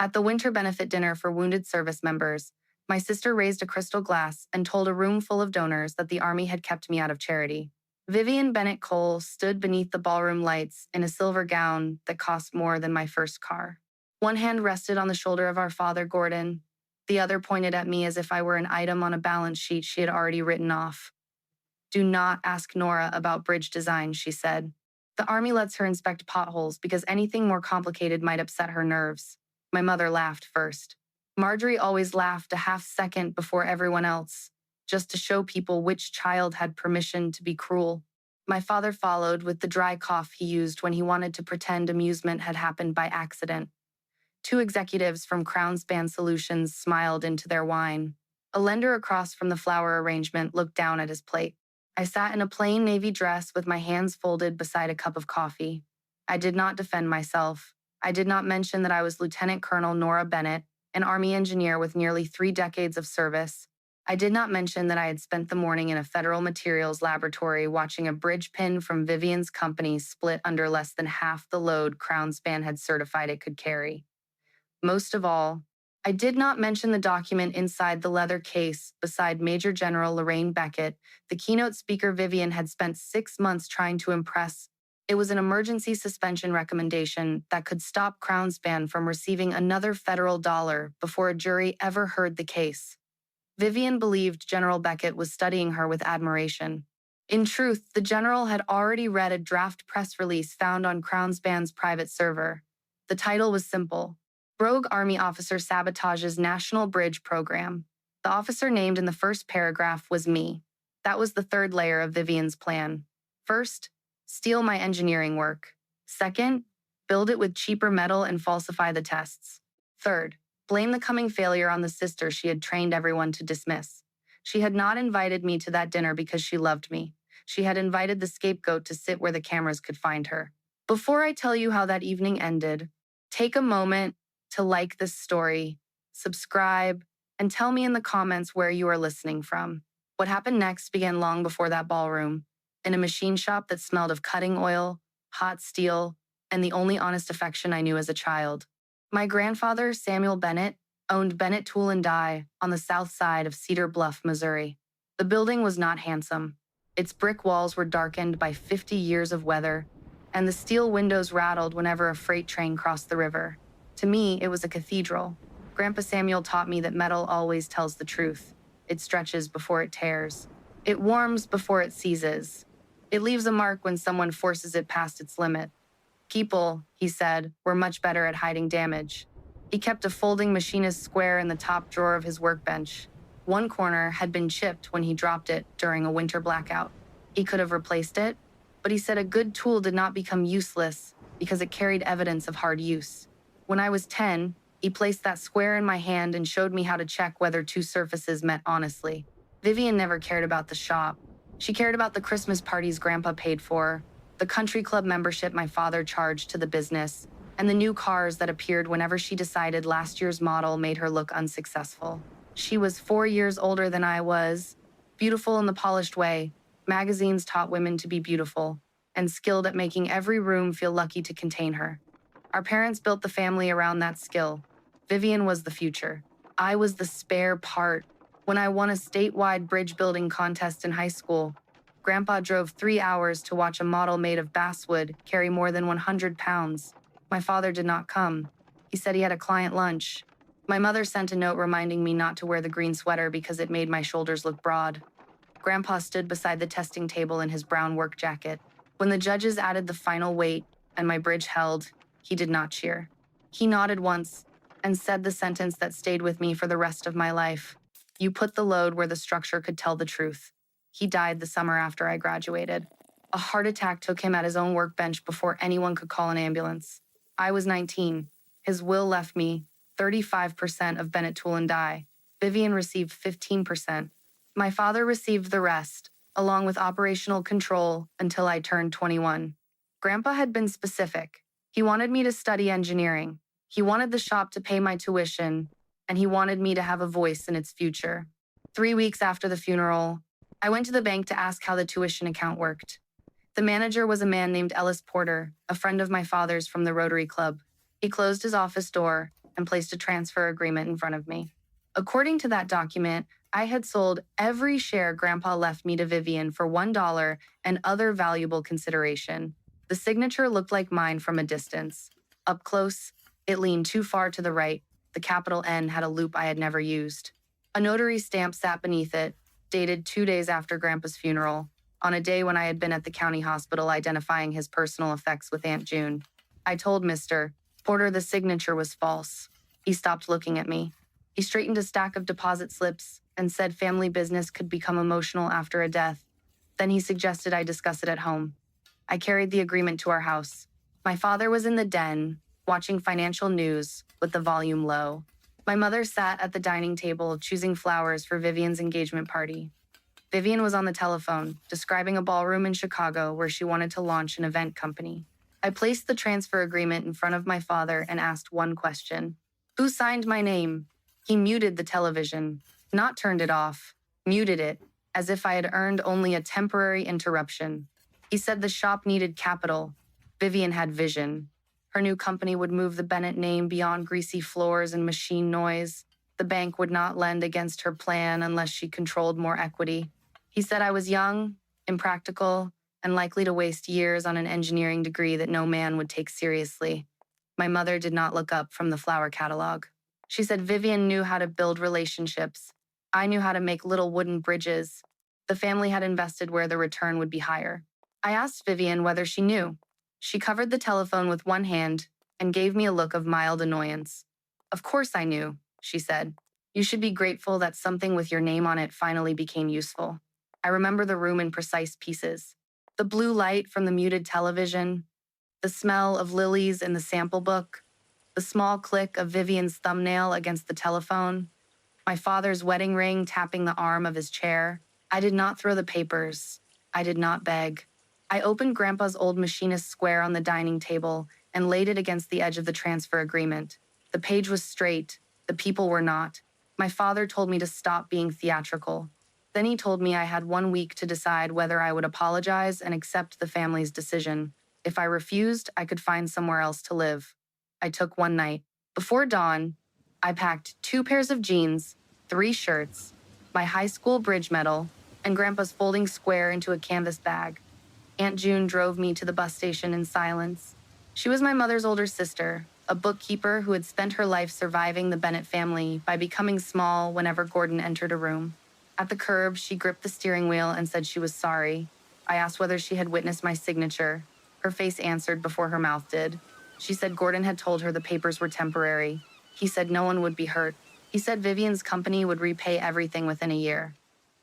At the winter benefit dinner for wounded service members, my sister raised a crystal glass and told a room full of donors that the Army had kept me out of charity. Vivian Bennett Cole stood beneath the ballroom lights in a silver gown that cost more than my first car. One hand rested on the shoulder of our father, Gordon. The other pointed at me as if I were an item on a balance sheet she had already written off. "Do not ask Nora about bridge design," she said. "The Army lets her inspect potholes because anything more complicated might upset her nerves." My mother laughed first. Marjorie always laughed a half second before everyone else, just to show people which child had permission to be cruel. My father followed with the dry cough he used when he wanted to pretend amusement had happened by accident. Two executives from CrownSpan Solutions smiled into their wine. A lender across from the flower arrangement looked down at his plate. I sat in a plain navy dress with my hands folded beside a cup of coffee. I did not defend myself. I did not mention that I was Lieutenant Colonel Nora Bennett, an Army engineer with nearly 3 decades of service. I did not mention that I had spent the morning in a federal materials laboratory watching a bridge pin from Vivian's company split under less than half the load CrownSpan had certified it could carry. Most of all, I did not mention the document inside the leather case beside Major General Lorraine Beckett, the keynote speaker Vivian had spent 6 months trying to impress. It was an emergency suspension recommendation that could stop CrownSpan from receiving another federal dollar before a jury ever heard the case. Vivian believed General Beckett was studying her with admiration. In truth, the general had already read a draft press release found on CrownSpan's private server. The title was simple: Rogue Army Officer Sabotages National Bridge Program. The officer named in the first paragraph was me. That was the third layer of Vivian's plan. First, steal my engineering work. Second, build it with cheaper metal and falsify the tests. Third, blame the coming failure on the sister she had trained everyone to dismiss. She had not invited me to that dinner because she loved me. She had invited the scapegoat to sit where the cameras could find her. Before I tell you how that evening ended, take a moment to like this story, subscribe, and tell me in the comments where you are listening from. What happened next began long before that ballroom, in a machine shop that smelled of cutting oil, hot steel, and the only honest affection I knew as a child. My grandfather, Samuel Bennett, owned Bennett Tool & Die on the south side of Cedar Bluff, Missouri. The building was not handsome. Its brick walls were darkened by 50 years of weather, and the steel windows rattled whenever a freight train crossed the river. To me, it was a cathedral. Grandpa Samuel taught me that metal always tells the truth. It stretches before it tears. It warms before it seizes. It leaves a mark when someone forces it past its limit. People, he said, were much better at hiding damage. He kept a folding machinist square in the top drawer of his workbench. One corner had been chipped when he dropped it during a winter blackout. He could have replaced it, but he said a good tool did not become useless because it carried evidence of hard use. When I was 10, he placed that square in my hand and showed me how to check whether two surfaces met honestly. Vivian never cared about the shop. She cared about the Christmas parties Grandpa paid for, the country club membership my father charged to the business, and the new cars that appeared whenever she decided last year's model made her look unsuccessful. She was 4 years older than I was, beautiful in the polished way. Magazines taught women to be beautiful, and skilled at making every room feel lucky to contain her. Our parents built the family around that skill. Vivian was the future. I was the spare part. When I won a statewide bridge building contest in high school, Grandpa drove 3 hours to watch a model made of basswood carry more than 100 pounds. My father did not come. He said he had a client lunch. My mother sent a note reminding me not to wear the green sweater because it made my shoulders look broad. Grandpa stood beside the testing table in his brown work jacket. When the judges added the final weight and my bridge held, he did not cheer. He nodded once and said the sentence that stayed with me for the rest of my life. You put the load where the structure could tell the truth. He died the summer after I graduated. A heart attack took him at his own workbench before anyone could call an ambulance. I was 19. His will left me 35% of Bennett Tool & Die. Vivian received 15%. My father received the rest, along with operational control, until I turned 21. Grandpa had been specific. He wanted me to study engineering. He wanted the shop to pay my tuition, and he wanted me to have a voice in its future. 3 weeks after the funeral, I went to the bank to ask how the tuition account worked. The manager was a man named Ellis Porter, a friend of my father's from the Rotary Club. He closed his office door and placed a transfer agreement in front of me. According to that document, I had sold every share Grandpa left me to Vivian for $1 and other valuable consideration. The signature looked like mine from a distance. Up close, it leaned too far to the right. The capital N had a loop I had never used. A notary stamp sat beneath it, dated 2 days after Grandpa's funeral, on a day when I had been at the county hospital identifying his personal effects with Aunt June. I told Mr. Porter the signature was false. He stopped looking at me. He straightened a stack of deposit slips and said family business could become emotional after a death. Then he suggested I discuss it at home. I carried the agreement to our house. My father was in the den, watching financial news with the volume low. My mother sat at the dining table choosing flowers for Vivian's engagement party. Vivian was on the telephone, describing a ballroom in Chicago where she wanted to launch an event company. I placed the transfer agreement in front of my father and asked one question. Who signed my name? He muted the television, not turned it off, muted it, as if I had earned only a temporary interruption. He said the shop needed capital. Vivian had vision. Her new company would move the Bennett name beyond greasy floors and machine noise. The bank would not lend against her plan unless she controlled more equity. He said I was young, impractical, and likely to waste years on an engineering degree that no man would take seriously. My mother did not look up from the flower catalog. She said Vivian knew how to build relationships. I knew how to make little wooden bridges. The family had invested where the return would be higher. I asked Vivian whether she knew. She covered the telephone with one hand and gave me a look of mild annoyance. Of course I knew, she said. You should be grateful that something with your name on it finally became useful. I remember the room in precise pieces. The blue light from the muted television, the smell of lilies in the sample book, the small click of Vivian's thumbnail against the telephone, my father's wedding ring tapping the arm of his chair. I did not throw the papers. I did not beg. I opened Grandpa's old machinist square on the dining table and laid it against the edge of the transfer agreement. The page was straight. The people were not. My father told me to stop being theatrical. Then he told me I had 1 week to decide whether I would apologize and accept the family's decision. If I refused, I could find somewhere else to live. I took one night. Before dawn, I packed 2 pairs of jeans, 3 shirts, my high school bridge medal, and Grandpa's folding square into a canvas bag. Aunt June drove me to the bus station in silence. She was my mother's older sister, a bookkeeper who had spent her life surviving the Bennett family by becoming small whenever Gordon entered a room. At the curb, she gripped the steering wheel and said she was sorry. I asked whether she had witnessed my signature. Her face answered before her mouth did. She said Gordon had told her the papers were temporary. He said no one would be hurt. He said Vivian's company would repay everything within a year.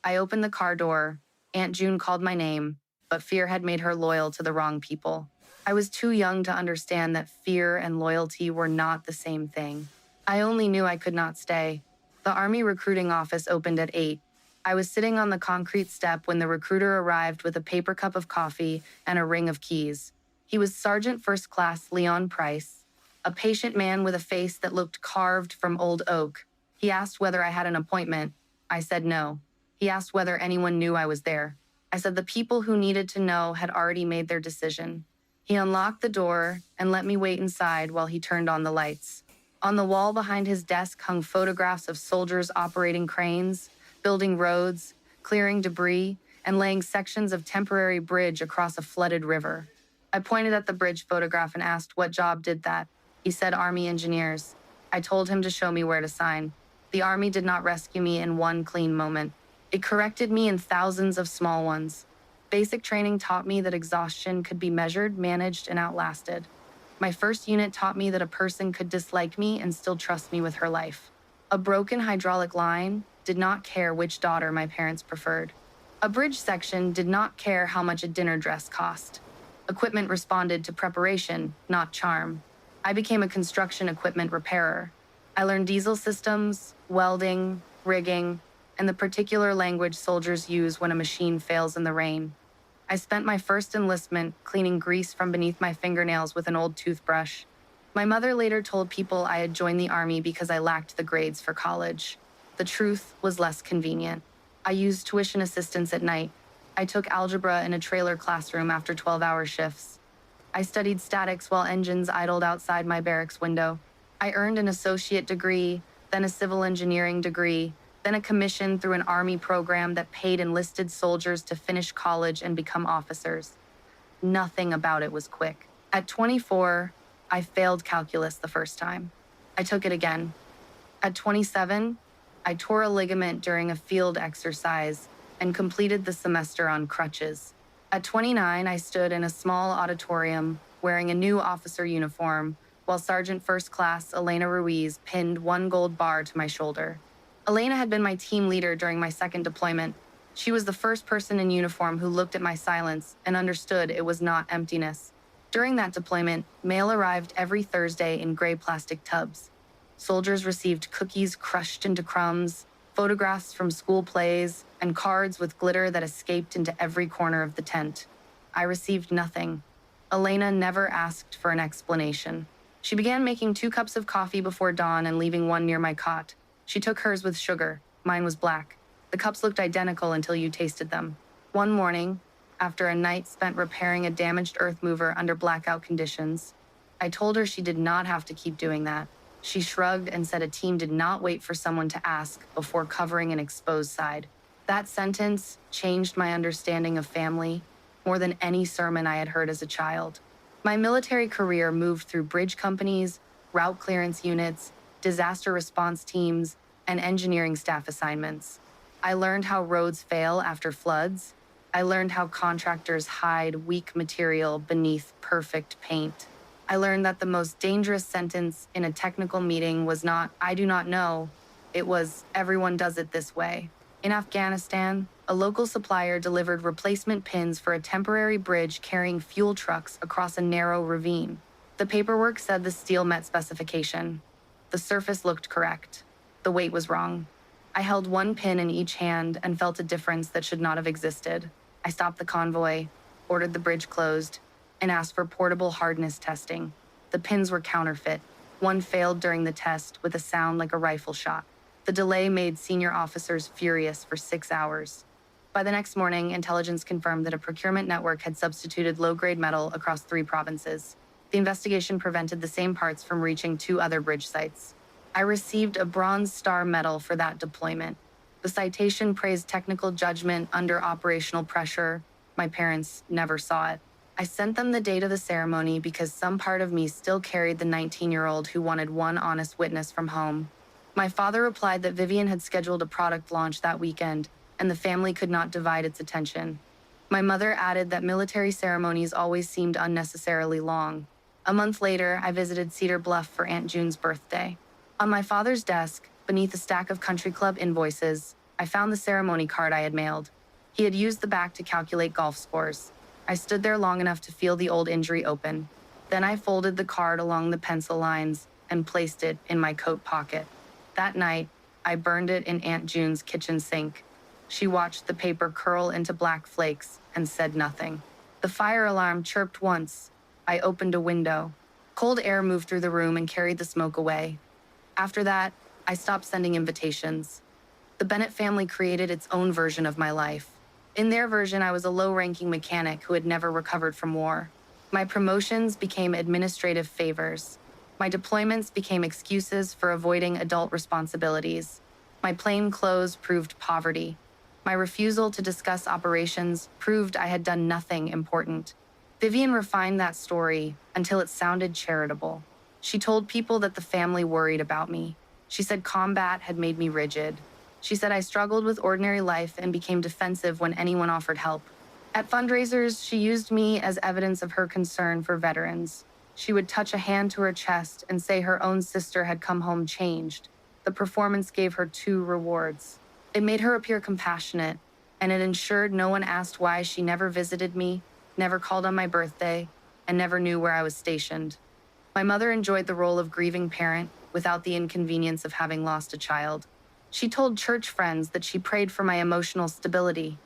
I opened the car door. Aunt June called my name, but fear had made her loyal to the wrong people. I was too young to understand that fear and loyalty were not the same thing. I only knew I could not stay. The Army recruiting office opened at 8. I was sitting on the concrete step when the recruiter arrived with a paper cup of coffee and a ring of keys. He was Sergeant First Class Leon Price, a patient man with a face that looked carved from old oak. He asked whether I had an appointment. I said no. He asked whether anyone knew I was there. I said the people who needed to know had already made their decision. He unlocked the door and let me wait inside while he turned on the lights. On the wall behind his desk hung photographs of soldiers operating cranes, building roads, clearing debris, and laying sections of temporary bridge across a flooded river. I pointed at the bridge photograph and asked what job did that. He said Army engineers. I told him to show me where to sign. The Army did not rescue me in one clean moment. It corrected me in thousands of small ones. Basic training taught me that exhaustion could be measured, managed, and outlasted. My first unit taught me that a person could dislike me and still trust me with her life. A broken hydraulic line did not care which daughter my parents preferred. A bridge section did not care how much a dinner dress cost. Equipment responded to preparation, not charm. I became a construction equipment repairer. I learned diesel systems, welding, rigging, and the particular language soldiers use when a machine fails in the rain. I spent my first enlistment cleaning grease from beneath my fingernails with an old toothbrush. My mother later told people I had joined the Army because I lacked the grades for college. The truth was less convenient. I used tuition assistance at night. I took algebra in a trailer classroom after 12-hour shifts. I studied statics while engines idled outside my barracks window. I earned an associate degree, then a civil engineering degree, then a commission through an army program that paid enlisted soldiers to finish college and become officers. Nothing about it was quick. At 24, I failed calculus the first time. I took it again. At 27, I tore a ligament during a field exercise and completed the semester on crutches. At 29, I stood in a small auditorium wearing a new officer uniform while Sergeant First Class Elena Ruiz pinned one gold bar to my shoulder. Elena had been my team leader during my second deployment. She was the first person in uniform who looked at my silence and understood it was not emptiness. During that deployment, mail arrived every Thursday in gray plastic tubs. Soldiers received cookies crushed into crumbs, photographs from school plays, and cards with glitter that escaped into every corner of the tent. I received nothing. Elena never asked for an explanation. She began making 2 cups of coffee before dawn and leaving one near my cot. She took hers with sugar. Mine was black. The cups looked identical until you tasted them. One morning, after a night spent repairing a damaged earth mover under blackout conditions, I told her she did not have to keep doing that. She shrugged and said a team did not wait for someone to ask before covering an exposed side. That sentence changed my understanding of family more than any sermon I had heard as a child. My military career moved through bridge companies, route clearance units, disaster response teams, and engineering staff assignments. I learned how roads fail after floods. I learned how contractors hide weak material beneath perfect paint. I learned that the most dangerous sentence in a technical meeting was not, "I do not know." It was, "Everyone does it this way." In Afghanistan, a local supplier delivered replacement pins for a temporary bridge carrying fuel trucks across a narrow ravine. The paperwork said the steel met specification. The surface looked correct. The weight was wrong. I held one pin in each hand and felt a difference that should not have existed. I stopped the convoy, ordered the bridge closed, and asked for portable hardness testing. The pins were counterfeit. One failed during the test with a sound like a rifle shot. The delay made senior officers furious for 6 hours. By the next morning, intelligence confirmed that a procurement network had substituted low-grade metal across 3 provinces. The investigation prevented the same parts from reaching 2 other bridge sites. I received a Bronze Star Medal for that deployment. The citation praised technical judgment under operational pressure. My parents never saw it. I sent them the date of the ceremony because some part of me still carried the 19-year-old who wanted one honest witness from home. My father replied that Vivian had scheduled a product launch that weekend, and the family could not divide its attention. My mother added that military ceremonies always seemed unnecessarily long. A month later, I visited Cedar Bluff for Aunt June's birthday. On my father's desk, beneath a stack of country club invoices, I found the ceremony card I had mailed. He had used the back to calculate golf scores. I stood there long enough to feel the old injury open. Then I folded the card along the pencil lines and placed it in my coat pocket. That night, I burned it in Aunt June's kitchen sink. She watched the paper curl into black flakes and said nothing. The fire alarm chirped once. I opened a window. Cold air moved through the room and carried the smoke away. After that, I stopped sending invitations. The Bennett family created its own version of my life. In their version, I was a low-ranking mechanic who had never recovered from war. My promotions became administrative favors. My deployments became excuses for avoiding adult responsibilities. My plain clothes proved poverty. My refusal to discuss operations proved I had done nothing important. Vivian refined that story until it sounded charitable. She told people that the family worried about me. She said combat had made me rigid. She said I struggled with ordinary life and became defensive when anyone offered help. At fundraisers, she used me as evidence of her concern for veterans. She would touch a hand to her chest and say her own sister had come home changed. The performance gave her 2 rewards. It made her appear compassionate, and it ensured no one asked why she never visited me, never called on my birthday, and never knew where I was stationed. My mother enjoyed the role of grieving parent without the inconvenience of having lost a child. She told church friends that she prayed for my emotional stability.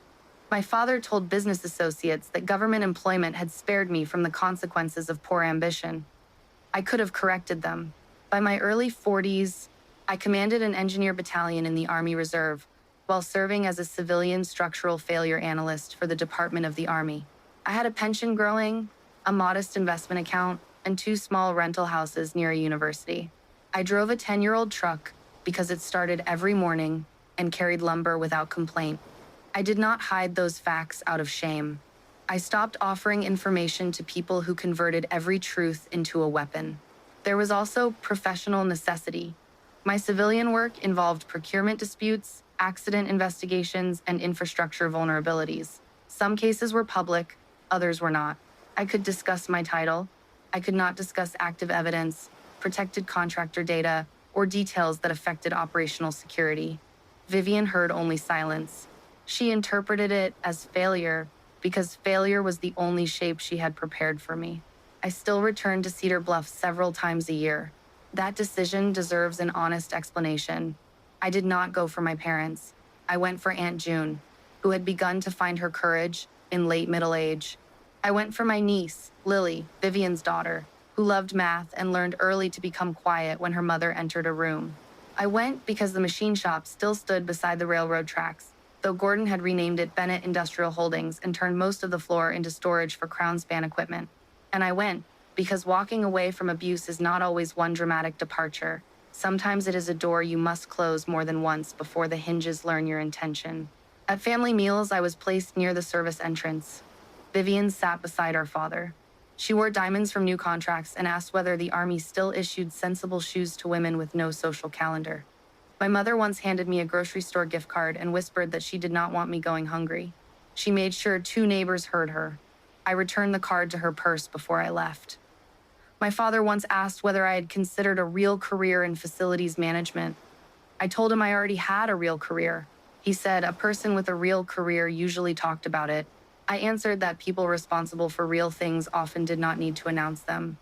My father told business associates that government employment had spared me from the consequences of poor ambition. I could have corrected them. By my early 40s, I commanded an engineer battalion in the Army Reserve while serving as a civilian structural failure analyst for the Department of the Army. I had a pension growing, a modest investment account, and 2 small rental houses near a university. I drove a 10-year-old truck because it started every morning and carried lumber without complaint. I did not hide those facts out of shame. I stopped offering information to people who converted every truth into a weapon. There was also professional necessity. My civilian work involved procurement disputes, accident investigations, and infrastructure vulnerabilities. Some cases were public, others were not. I could discuss my title. I could not discuss active evidence, protected contractor data, or details that affected operational security. Vivian heard only silence. She interpreted it as failure because failure was the only shape she had prepared for me. I still returned to Cedar Bluff several times a year. That decision deserves an honest explanation. I did not go for my parents. I went for Aunt June, who had begun to find her courage in late middle age. I went for my niece, Lily, Vivian's daughter, who loved math and learned early to become quiet when her mother entered a room. I went because the machine shop still stood beside the railroad tracks, though Gordon had renamed it Bennett Industrial Holdings and turned most of the floor into storage for CrownSpan equipment. And I went because walking away from abuse is not always one dramatic departure. Sometimes it is a door you must close more than once before the hinges learn your intention. At family meals, I was placed near the service entrance. Vivian sat beside our father. She wore diamonds from new contracts and asked whether the Army still issued sensible shoes to women with no social calendar. My mother once handed me a grocery store gift card and whispered that she did not want me going hungry. She made sure 2 neighbors heard her. I returned the card to her purse before I left. My father once asked whether I had considered a real career in facilities management. I told him I already had a real career. He said a person with a real career usually talked about it. I answered that people responsible for real things often did not need to announce them.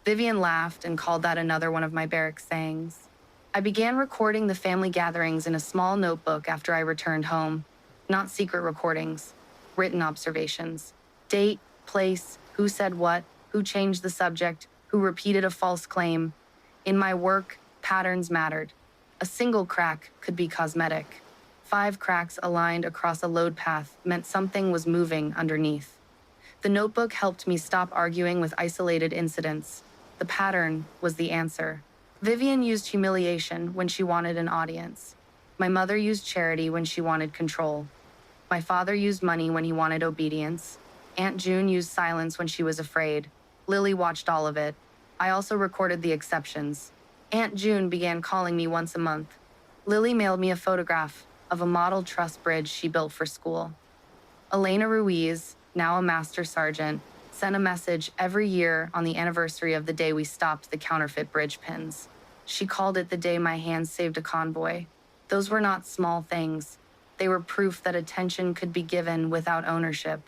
Vivian laughed and called that another one of my barracks sayings. I began recording the family gatherings in a small notebook after I returned home. Not secret recordings, written observations. Date, place, who said what, who changed the subject, who repeated a false claim. In my work, patterns mattered. A single crack could be cosmetic. 5 cracks aligned across a load path meant something was moving underneath. The notebook helped me stop arguing with isolated incidents. The pattern was the answer. Vivian used humiliation when she wanted an audience. My mother used charity when she wanted control. My father used money when he wanted obedience. Aunt June used silence when she was afraid. Lily watched all of it. I also recorded the exceptions. Aunt June began calling me once a month. Lily mailed me a photograph of a model truss bridge she built for school. Elena Ruiz, now a master sergeant, sent a message every year on the anniversary of the day we stopped the counterfeit bridge pins. She called it the day my hands saved a convoy. Those were not small things. They were proof that attention could be given without ownership.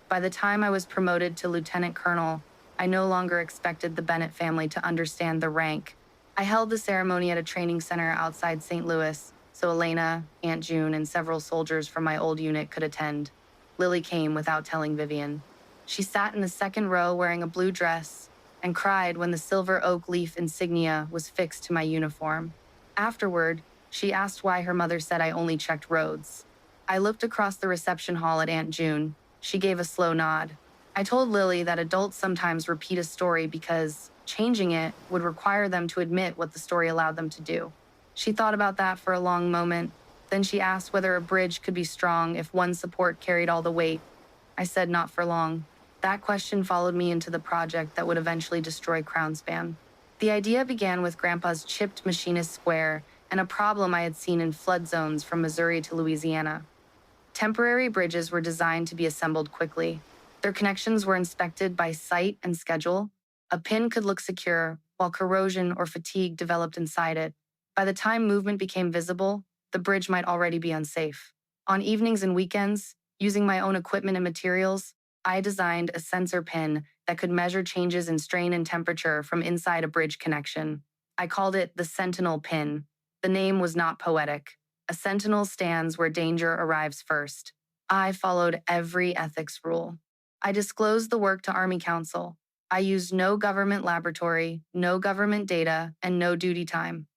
By the time I was promoted to lieutenant colonel, I no longer expected the Bennett family to understand the rank. I held the ceremony at a training center outside St. Louis, so Elena, Aunt June, and several soldiers from my old unit could attend. Lily came without telling Vivian. She sat in the second row wearing a blue dress and cried when the silver oak leaf insignia was fixed to my uniform. Afterward, she asked why her mother said I only checked roads. I looked across the reception hall at Aunt June. She gave a slow nod. I told Lily that adults sometimes repeat a story because changing it would require them to admit what the story allowed them to do. She thought about that for a long moment. Then she asked whether a bridge could be strong if one support carried all the weight. I said not for long. That question followed me into the project that would eventually destroy CrownSpan. The idea began with Grandpa's chipped machinist square and a problem I had seen in flood zones from Missouri to Louisiana. Temporary bridges were designed to be assembled quickly. Their connections were inspected by site and schedule. A pin could look secure, while corrosion or fatigue developed inside it. By the time movement became visible, the bridge might already be unsafe. On evenings and weekends, using my own equipment and materials, I designed a sensor pin that could measure changes in strain and temperature from inside a bridge connection. I called it the Sentinel pin. The name was not poetic. A sentinel stands where danger arrives first. I followed every ethics rule. I disclosed the work to Army Council. I used no government laboratory, no government data, and no duty time.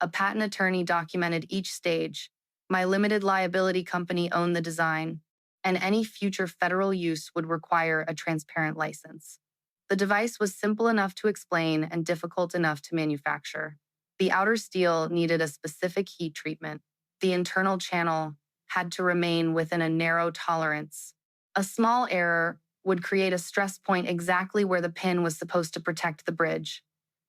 A patent attorney documented each stage. My limited liability company owned the design, and any future federal use would require a transparent license. The device was simple enough to explain and difficult enough to manufacture. The outer steel needed a specific heat treatment. The internal channel had to remain within a narrow tolerance. A small error would create a stress point exactly where the pin was supposed to protect the bridge.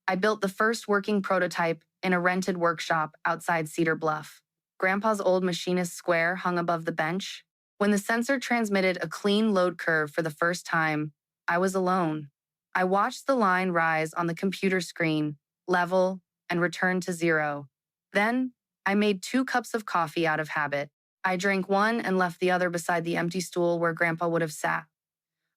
I built the first working prototype in a rented workshop outside Cedar Bluff. Grandpa's old machinist square hung above the bench. When the sensor transmitted a clean load curve for the first time, I was alone. I watched the line rise on the computer screen, level, and return to zero. Then, I made 2 cups of coffee out of habit. I drank one and left the other beside the empty stool where Grandpa would have sat.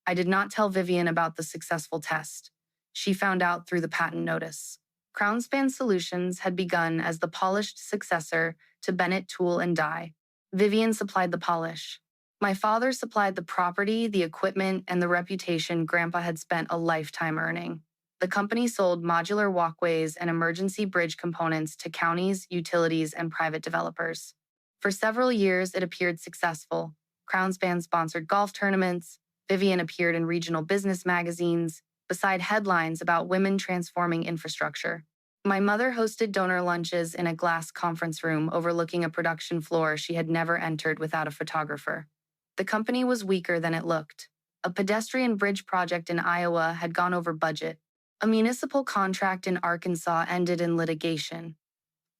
I did not tell Vivian about the successful test. She found out through the patent notice. CrownSpan Solutions had begun as the polished successor to Bennett Tool and Die. Vivian supplied the polish. My father supplied the property, the equipment, and the reputation Grandpa had spent a lifetime earning. The company sold modular walkways and emergency bridge components to counties, utilities, and private developers. For several years, it appeared successful. CrownSpan sponsored golf tournaments. Vivian appeared in regional business magazines, beside headlines about women transforming infrastructure. My mother hosted donor lunches in a glass conference room overlooking a production floor she had never entered without a photographer. The company was weaker than it looked. A pedestrian bridge project in Iowa had gone over budget. A municipal contract in Arkansas ended in litigation.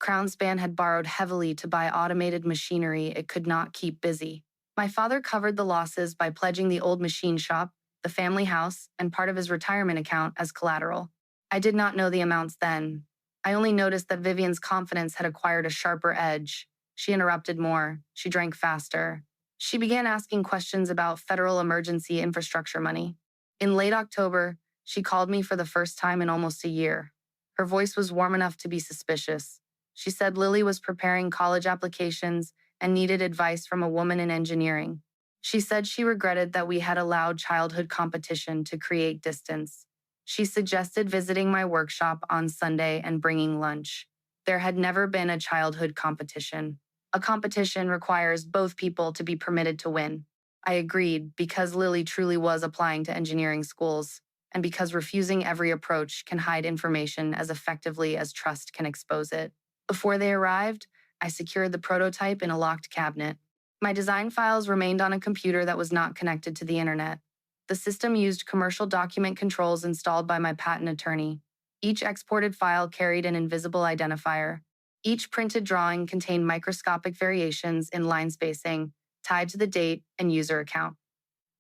CrownSpan had borrowed heavily to buy automated machinery it could not keep busy. My father covered the losses by pledging the old machine shop, the family house, and part of his retirement account as collateral. I did not know the amounts then. I only noticed that Vivian's confidence had acquired a sharper edge. She interrupted more. She drank faster. She began asking questions about federal emergency infrastructure money. In late October, she called me for the first time in almost a year. Her voice was warm enough to be suspicious. She said Lily was preparing college applications and needed advice from a woman in engineering. She said she regretted that we had allowed childhood competition to create distance. She suggested visiting my workshop on Sunday and bringing lunch. There had never been a childhood competition. A competition requires both people to be permitted to win. I agreed because Lily truly was applying to engineering schools, and because refusing every approach can hide information as effectively as trust can expose it. Before they arrived, I secured the prototype in a locked cabinet. My design files remained on a computer that was not connected to the internet. The system used commercial document controls installed by my patent attorney. Each exported file carried an invisible identifier. Each printed drawing contained microscopic variations in line spacing, tied to the date and user account.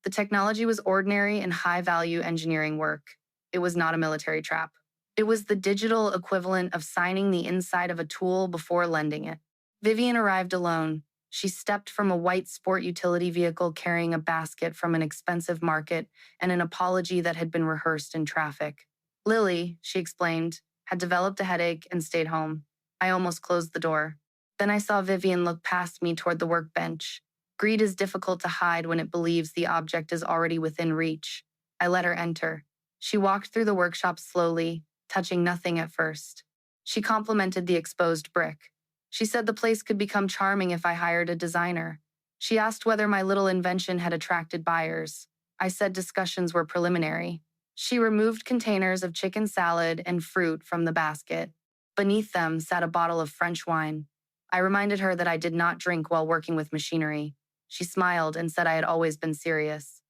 The technology was ordinary and high-value engineering work. It was not a military trap. It was the digital equivalent of signing the inside of a tool before lending it. Vivian arrived alone. She stepped from a white sport utility vehicle carrying a basket from an expensive market and an apology that had been rehearsed in traffic. Lily, she explained, had developed a headache and stayed home. I almost closed the door. Then I saw Vivian look past me toward the workbench. Greed is difficult to hide when it believes the object is already within reach. I let her enter. She walked through the workshop slowly, touching nothing at first. She complimented the exposed brick. She said the place could become charming if I hired a designer. She asked whether my little invention had attracted buyers. I said discussions were preliminary. She removed containers of chicken salad and fruit from the basket. Beneath them sat a bottle of French wine. I reminded her that I did not drink while working with machinery. She smiled and said I had always been serious.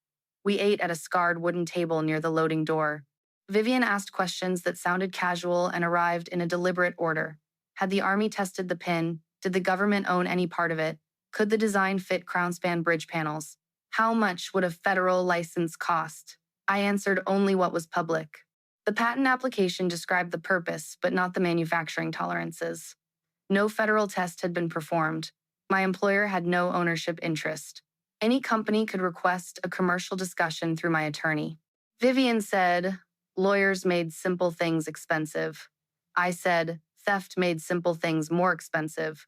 We ate at a scarred wooden table near the loading door. Vivian asked questions that sounded casual and arrived in a deliberate order. Had the Army tested the pin? Did the government own any part of it? Could the design fit CrownSpan bridge panels? How much would a federal license cost? I answered only what was public. The patent application described the purpose, but not the manufacturing tolerances. No federal test had been performed. My employer had no ownership interest. Any company could request a commercial discussion through my attorney. Vivian said, lawyers made simple things expensive. I said, theft made simple things more expensive.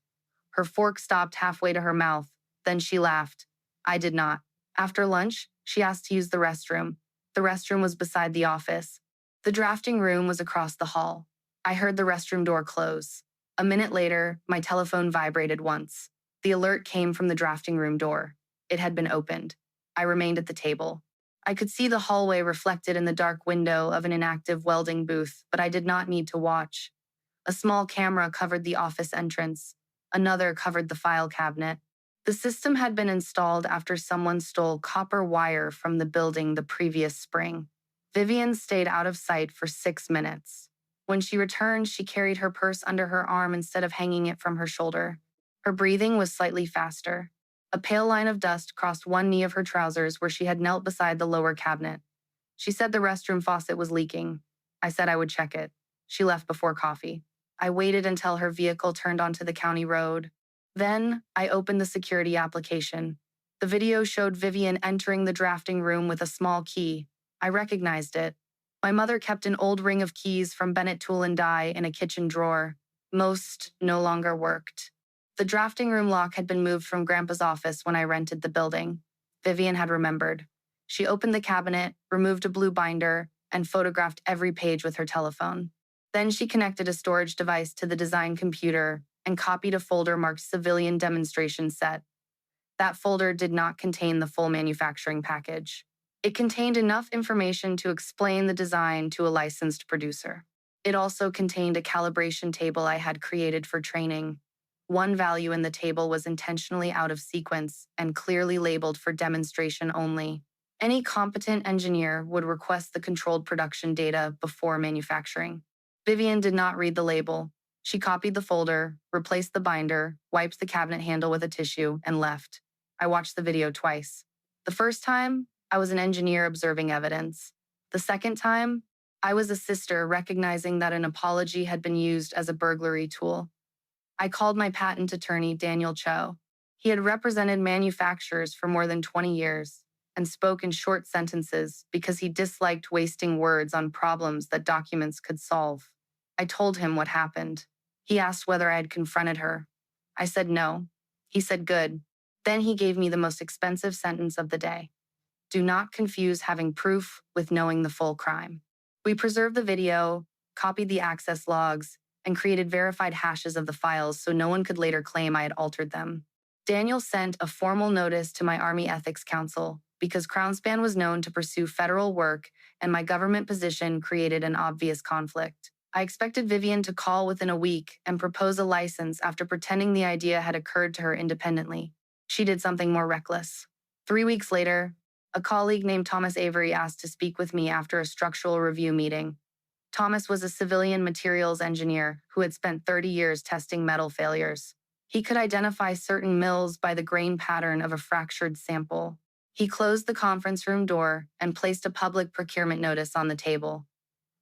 Her fork stopped halfway to her mouth. Then she laughed. I did not. After lunch, she asked to use the restroom. The restroom was beside the office. The drafting room was across the hall. I heard the restroom door close. A minute later, my telephone vibrated once. The alert came from the drafting room door. It had been opened. I remained at the table. I could see the hallway reflected in the dark window of an inactive welding booth, but I did not need to watch. A small camera covered the office entrance. Another covered the file cabinet. The system had been installed after someone stole copper wire from the building the previous spring. Vivian stayed out of sight for 6 minutes. When she returned, she carried her purse under her arm instead of hanging it from her shoulder. Her breathing was slightly faster. A pale line of dust crossed one knee of her trousers where she had knelt beside the lower cabinet. She said the restroom faucet was leaking. I said I would check it. She left before coffee. I waited until her vehicle turned onto the county road. Then, I opened the security application. The video showed Vivian entering the drafting room with a small key. I recognized it. My mother kept an old ring of keys from Bennett Tool & Die in a kitchen drawer. Most no longer worked. The drafting room lock had been moved from Grandpa's office when I rented the building. Vivian had remembered. She opened the cabinet, removed a blue binder, and photographed every page with her telephone. Then she connected a storage device to the design computer and copied a folder marked Civilian Demonstration Set. That folder did not contain the full manufacturing package. It contained enough information to explain the design to a licensed producer. It also contained a calibration table I had created for training. One value in the table was intentionally out of sequence and clearly labeled for demonstration only. Any competent engineer would request the controlled production data before manufacturing. Vivian did not read the label. She copied the folder, replaced the binder, wiped the cabinet handle with a tissue, and left. I watched the video twice. The first time, I was an engineer observing evidence. The second time, I was a sister recognizing that an apology had been used as a burglary tool. I called my patent attorney, Daniel Cho. He had represented manufacturers for more than 20 years and spoke in short sentences because he disliked wasting words on problems that documents could solve. I told him what happened. He asked whether I had confronted her. I said no. He said good. Then he gave me the most expensive sentence of the day. Do not confuse having proof with knowing the full crime. We preserved the video, copied the access logs, and created verified hashes of the files so no one could later claim I had altered them. Daniel sent a formal notice to my Army Ethics Council because CrownSpan was known to pursue federal work and my government position created an obvious conflict. I expected Vivian to call within a week and propose a license after pretending the idea had occurred to her independently. She did something more reckless. 3 weeks later, a colleague named Thomas Avery asked to speak with me after a structural review meeting. Thomas was a civilian materials engineer who had spent 30 years testing metal failures. He could identify certain mills by the grain pattern of a fractured sample. He closed the conference room door and placed a public procurement notice on the table.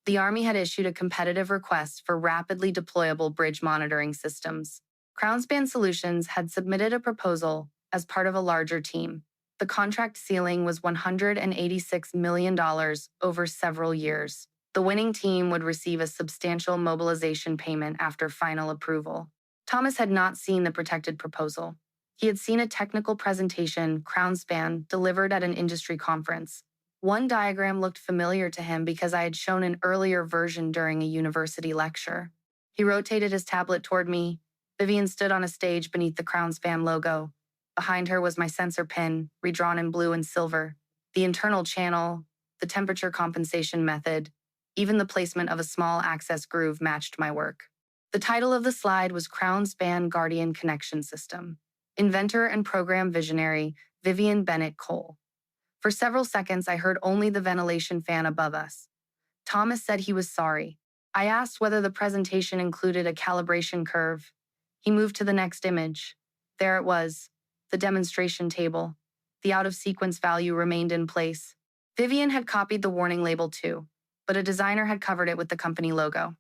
The Army had issued a competitive request for rapidly deployable bridge monitoring systems. CrownSpan Solutions had submitted a proposal as part of a larger team. The contract ceiling was $186 million over several years. The winning team would receive a substantial mobilization payment after final approval. Thomas had not seen the protected proposal. He had seen a technical presentation CrownSpan delivered at an industry conference. One diagram looked familiar to him because I had shown an earlier version during a university lecture. He rotated his tablet toward me. Vivian stood on a stage beneath the CrownSpan logo. Behind her was my sensor pin, redrawn in blue and silver, the internal channel, the temperature compensation method, even the placement of a small access groove matched my work. The title of the slide was CrownSpan Guardian Connection System. Inventor and program visionary, Vivian Bennett Cole. For several seconds, I heard only the ventilation fan above us. Thomas said he was sorry. I asked whether the presentation included a calibration curve. He moved to the next image. There it was, the demonstration table. The out-of-sequence value remained in place. Vivian had copied the warning label too, but a designer had covered it with the company logo.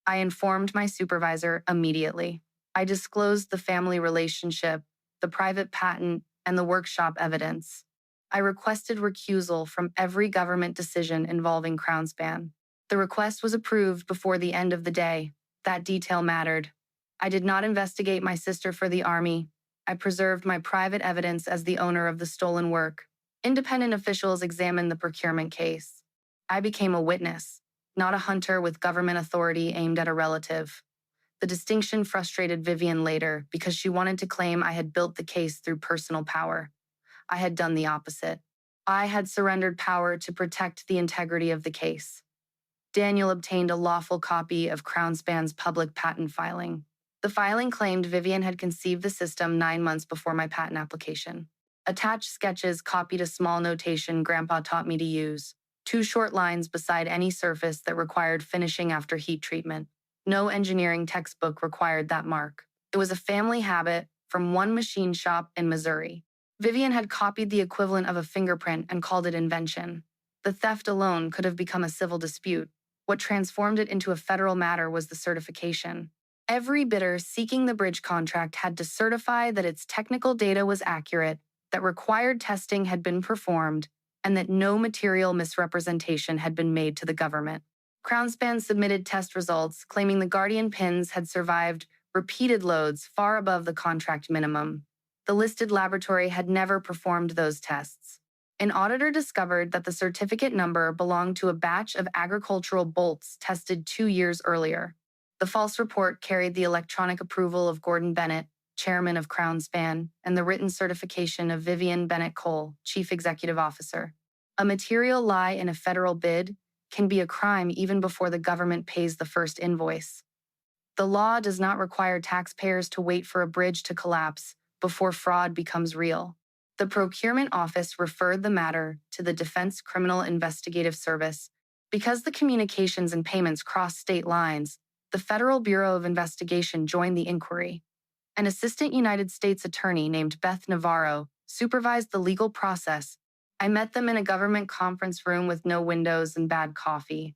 I informed my supervisor immediately. I disclosed the family relationship, the private patent, and the workshop evidence. I requested recusal from every government decision involving CrownSpan. The request was approved before the end of the day. That detail mattered. I did not investigate my sister for the Army. I preserved my private evidence as the owner of the stolen work. Independent officials examined the procurement case. I became a witness, not a hunter with government authority aimed at a relative. The distinction frustrated Vivian later because she wanted to claim I had built the case through personal power. I had done the opposite. I had surrendered power to protect the integrity of the case. Daniel obtained a lawful copy of CrownSpan's public patent filing. The filing claimed Vivian had conceived the system 9 months before my patent application. Attached sketches copied a small notation Grandpa taught me to use. 2 short lines beside any surface that required finishing after heat treatment. No engineering textbook required that mark. It was a family habit from one machine shop in Missouri. Vivian had copied the equivalent of a fingerprint and called it invention. The theft alone could have become a civil dispute. What transformed it into a federal matter was the certification. Every bidder seeking the bridge contract had to certify that its technical data was accurate, that required testing had been performed, and that no material misrepresentation had been made to the government. CrownSpan submitted test results claiming the Guardian pins had survived repeated loads far above the contract minimum. The listed laboratory had never performed those tests. An auditor discovered that the certificate number belonged to a batch of agricultural bolts tested 2 years earlier. The false report carried the electronic approval of Gordon Bennett, chairman of CrownSpan, and the written certification of Vivian Bennett Cole, chief executive officer. A material lie in a federal bid can be a crime even before the government pays the first invoice. The law does not require taxpayers to wait for a bridge to collapse before fraud becomes real. The procurement office referred the matter to the Defense Criminal Investigative Service. Because the communications and payments crossed state lines, the Federal Bureau of Investigation joined the inquiry. An assistant United States attorney named Beth Navarro supervised the legal process. I met them in a government conference room with no windows and bad coffee.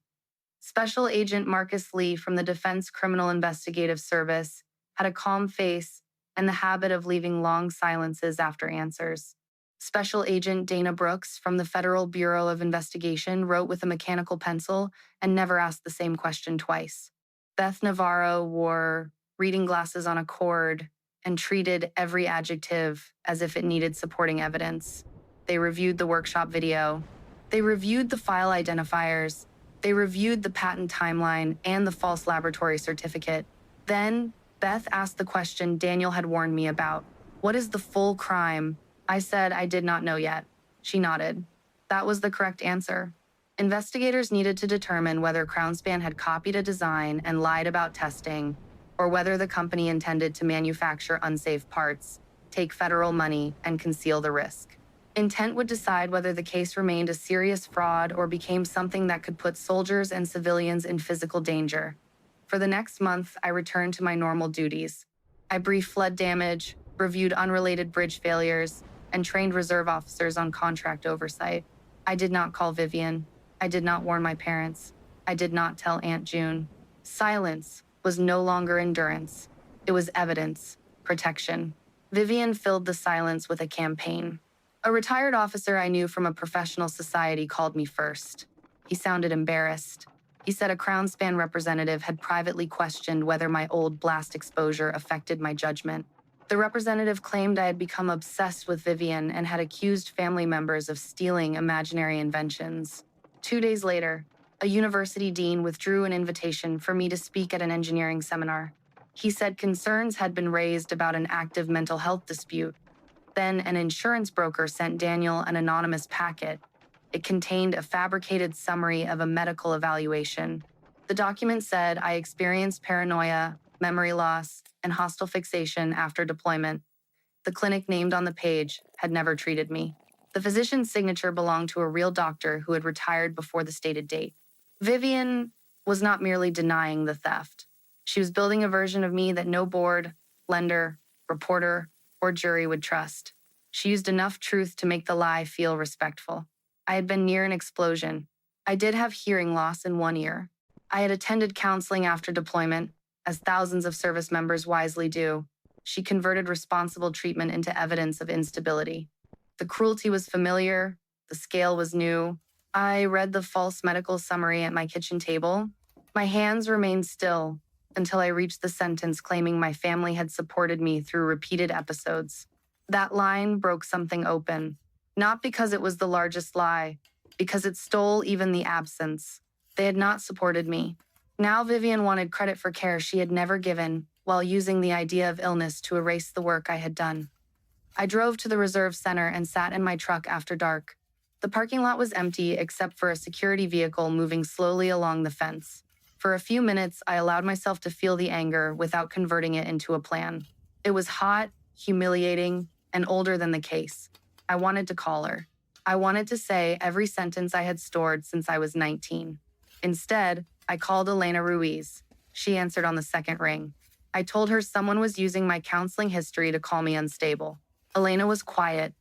Special Agent Marcus Lee from the Defense Criminal Investigative Service had a calm face and the habit of leaving long silences after answers. Special Agent Dana Brooks from the Federal Bureau of Investigation wrote with a mechanical pencil and never asked the same question twice. Beth Navarro wore reading glasses on a cord and treated every adjective as if it needed supporting evidence. They reviewed the workshop video. They reviewed the file identifiers. They reviewed the patent timeline and the false laboratory certificate. Then, Beth asked the question Daniel had warned me about. What is the full crime? I said I did not know yet. She nodded. That was the correct answer. Investigators needed to determine whether CrownSpan had copied a design and lied about testing, or whether the company intended to manufacture unsafe parts, take federal money, and conceal the risk. Intent would decide whether the case remained a serious fraud or became something that could put soldiers and civilians in physical danger. For the next month, I returned to my normal duties. I briefed flood damage, reviewed unrelated bridge failures, and trained reserve officers on contract oversight. I did not call Vivian. I did not warn my parents. I did not tell Aunt June. Silence was no longer endurance. It was evidence, protection. Vivian filled the silence with a campaign. A retired officer I knew from a professional society called me first. He sounded embarrassed. He said a CrownSpan representative had privately questioned whether my old blast exposure affected my judgment. The representative claimed I had become obsessed with Vivian and had accused family members of stealing imaginary inventions. 2 days later, a university dean withdrew an invitation for me to speak at an engineering seminar. He said concerns had been raised about an active mental health dispute. Then an insurance broker sent Daniel an anonymous packet. It contained a fabricated summary of a medical evaluation. The document said I experienced paranoia, memory loss, and hostile fixation after deployment. The clinic named on the page had never treated me. The physician's signature belonged to a real doctor who had retired before the stated date. Vivian was not merely denying the theft. She was building a version of me that no board, lender, reporter, or jury would trust. She used enough truth to make the lie feel respectful. I had been near an explosion. I did have hearing loss in one ear. I had attended counseling after deployment, as thousands of service members wisely do. She converted responsible treatment into evidence of instability. The cruelty was familiar. The scale was new. I read the false medical summary at my kitchen table. My hands remained still until I reached the sentence claiming my family had supported me through repeated episodes. That line broke something open. Not because it was the largest lie, because it stole even the absence. They had not supported me. Now Vivian wanted credit for care she had never given, while using the idea of illness to erase the work I had done. I drove to the reserve center and sat in my truck after dark. The parking lot was empty except for a security vehicle moving slowly along the fence. For a few minutes, I allowed myself to feel the anger without converting it into a plan. It was hot, humiliating, and older than the case. I wanted to call her. I wanted to say every sentence I had stored since I was 19. Instead, I called Elena Ruiz. She answered on the second ring. I told her someone was using my counseling history to call me unstable. Elena was quiet.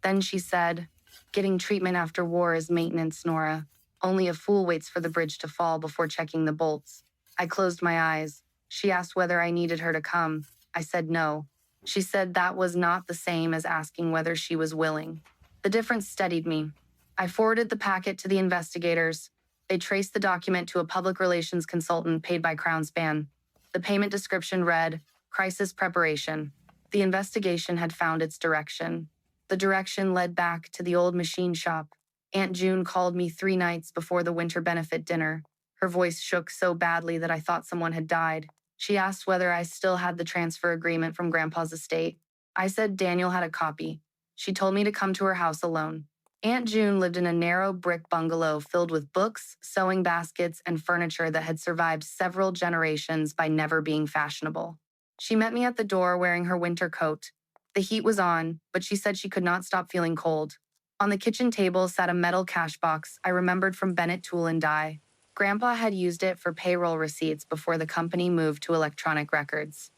Then she said, "Getting treatment after war is maintenance, Nora. Only a fool waits for the bridge to fall before checking the bolts." I closed my eyes. She asked whether I needed her to come. I said no. She said that was not the same as asking whether she was willing. The difference steadied me. I forwarded the packet to the investigators. They traced the document to a public relations consultant paid by CrownSpan. The payment description read, "Crisis Preparation." The investigation had found its direction. The direction led back to the old machine shop. Aunt June called me 3 nights before the winter benefit dinner. Her voice shook so badly that I thought someone had died. She asked whether I still had the transfer agreement from Grandpa's estate. I said Daniel had a copy. She told me to come to her house alone. Aunt June lived in a narrow brick bungalow filled with books, sewing baskets, and furniture that had survived several generations by never being fashionable. She met me at the door wearing her winter coat. The heat was on, but she said she could not stop feeling cold. On the kitchen table sat a metal cash box I remembered from Bennett Tool & Die. Grandpa had used it for payroll receipts before the company moved to electronic records.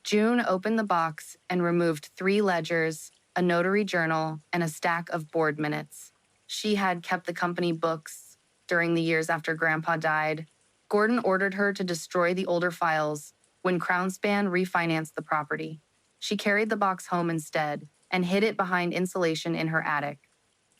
June opened the box and removed 3 ledgers, a notary journal, and a stack of board minutes. She had kept the company books during the years after Grandpa died. Gordon ordered her to destroy the older files when CrownSpan refinanced the property. She carried the box home instead and hid it behind insulation in her attic.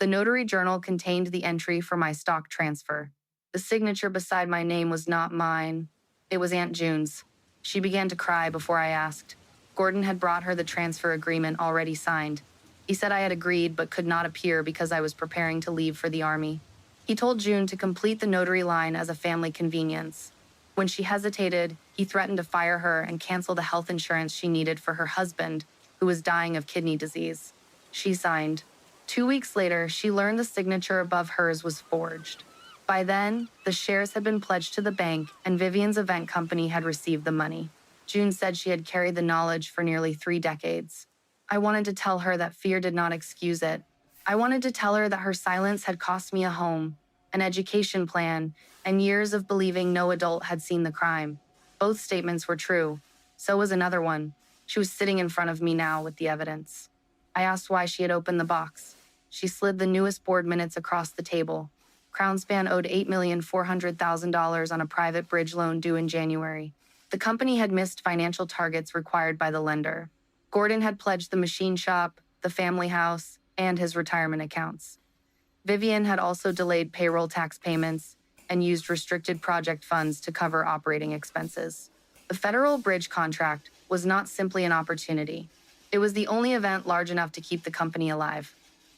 The notary journal contained the entry for my stock transfer. The signature beside my name was not mine. It was Aunt June's. She began to cry before I asked. Gordon had brought her the transfer agreement already signed. He said I had agreed but could not appear because I was preparing to leave for the Army. He told June to complete the notary line as a family convenience. When she hesitated, he threatened to fire her and cancel the health insurance she needed for her husband, who was dying of kidney disease. She signed. 2 weeks later, she learned the signature above hers was forged. By then, the shares had been pledged to the bank and Vivian's event company had received the money. June said she had carried the knowledge for nearly 3 decades. I wanted to tell her that fear did not excuse it. I wanted to tell her that her silence had cost me a home, an education plan, and years of believing no adult had seen the crime. Both statements were true. So was another one. She was sitting in front of me now with the evidence. I asked why she had opened the box. She slid the newest board minutes across the table. CrownSpan owed $8,400,000 on a private bridge loan due in January. The company had missed financial targets required by the lender. Gordon had pledged the machine shop, the family house, and his retirement accounts. Vivian had also delayed payroll tax payments and used restricted project funds to cover operating expenses. The federal bridge contract was not simply an opportunity. It was the only event large enough to keep the company alive.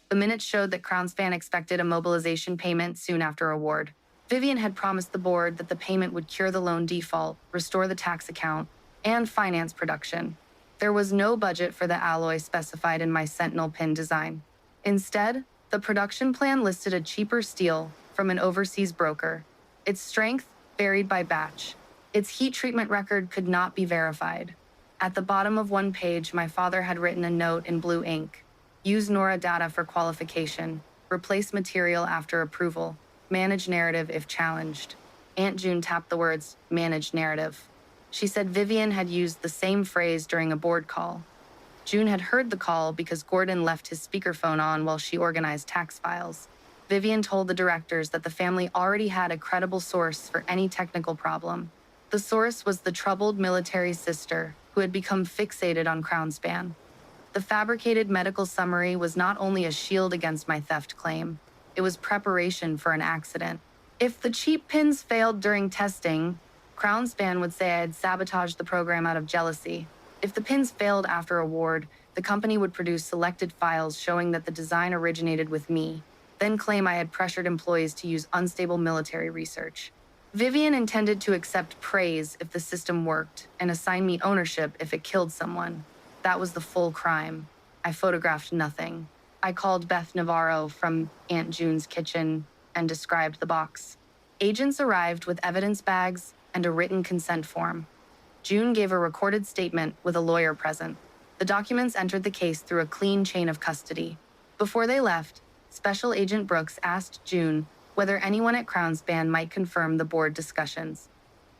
The minutes showed that CrownSpan expected a mobilization payment soon after award. Vivian had promised the board that the payment would cure the loan default, restore the tax account, and finance production. There was no budget for the alloy specified in my Sentinel pin design. Instead, the production plan listed a cheaper steel from an overseas broker. Its strength varied by batch. Its heat treatment record could not be verified. At the bottom of one page, my father had written a note in blue ink. Use Nora data for qualification. Replace material after approval. Manage narrative if challenged. Aunt June tapped the words, manage narrative. She said Vivian had used the same phrase during a board call. June had heard the call because Gordon left his speakerphone on while she organized tax files. Vivian told the directors that the family already had a credible source for any technical problem. The source was the troubled military sister who had become fixated on CrownSpan. The fabricated medical summary was not only a shield against my theft claim, it was preparation for an accident. If the cheap pins failed during testing, CrownSpan would say I had sabotaged the program out of jealousy. If the pins failed after award, the company would produce selected files showing that the design originated with me, then claim I had pressured employees to use unstable military research. Vivian intended to accept praise if the system worked and assign me ownership if it killed someone. That was the full crime. I photographed nothing. I called Beth Navarro from Aunt June's kitchen and described the box. Agents arrived with evidence bags and a written consent form. June gave a recorded statement with a lawyer present. The documents entered the case through a clean chain of custody. Before they left, Special Agent Brooks asked June whether anyone at CrownSpan might confirm the board discussions.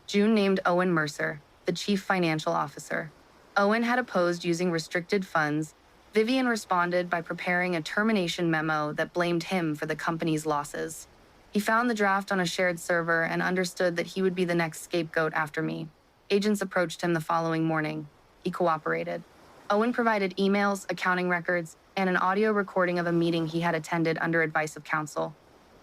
June named Owen Mercer, the chief financial officer. Owen had opposed using restricted funds. Vivian responded by preparing a termination memo that blamed him for the company's losses. He found the draft on a shared server and understood that he would be the next scapegoat after me. Agents approached him the following morning. He cooperated. Owen provided emails, accounting records, and an audio recording of a meeting he had attended under advice of counsel.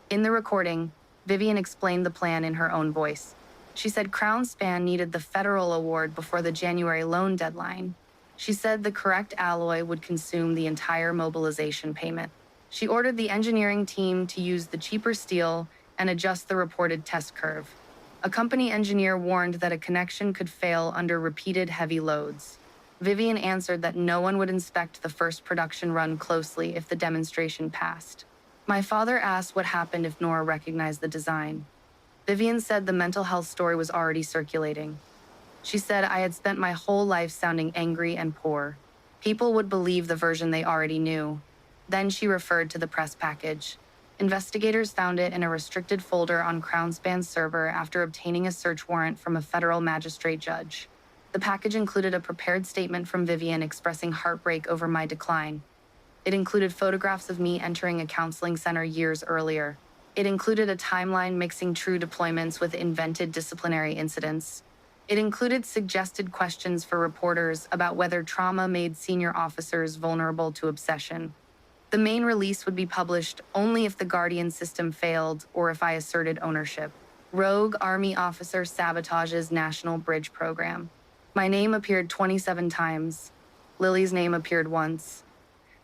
In the recording, Vivian explained the plan in her own voice. She said CrownSpan needed the federal award before the January loan deadline. She said the correct alloy would consume the entire mobilization payment. She ordered the engineering team to use the cheaper steel and adjust the reported test curve. A company engineer warned that a connection could fail under repeated heavy loads. Vivian answered that no one would inspect the first production run closely if the demonstration passed. My father asked what happened if Nora recognized the design. Vivian said the mental health story was already circulating. She said I had spent my whole life sounding angry and poor. People would believe the version they already knew. Then she referred to the press package. Investigators found it in a restricted folder on CrownSpan's server after obtaining a search warrant from a federal magistrate judge. The package included a prepared statement from Vivian expressing heartbreak over my decline. It included photographs of me entering a counseling center years earlier. It included a timeline mixing true deployments with invented disciplinary incidents. It included suggested questions for reporters about whether trauma made senior officers vulnerable to obsession. The main release would be published only if the Guardian system failed or if I asserted ownership. Rogue Army officer sabotages National Bridge Program. My name appeared 27 times. Lily's name appeared once.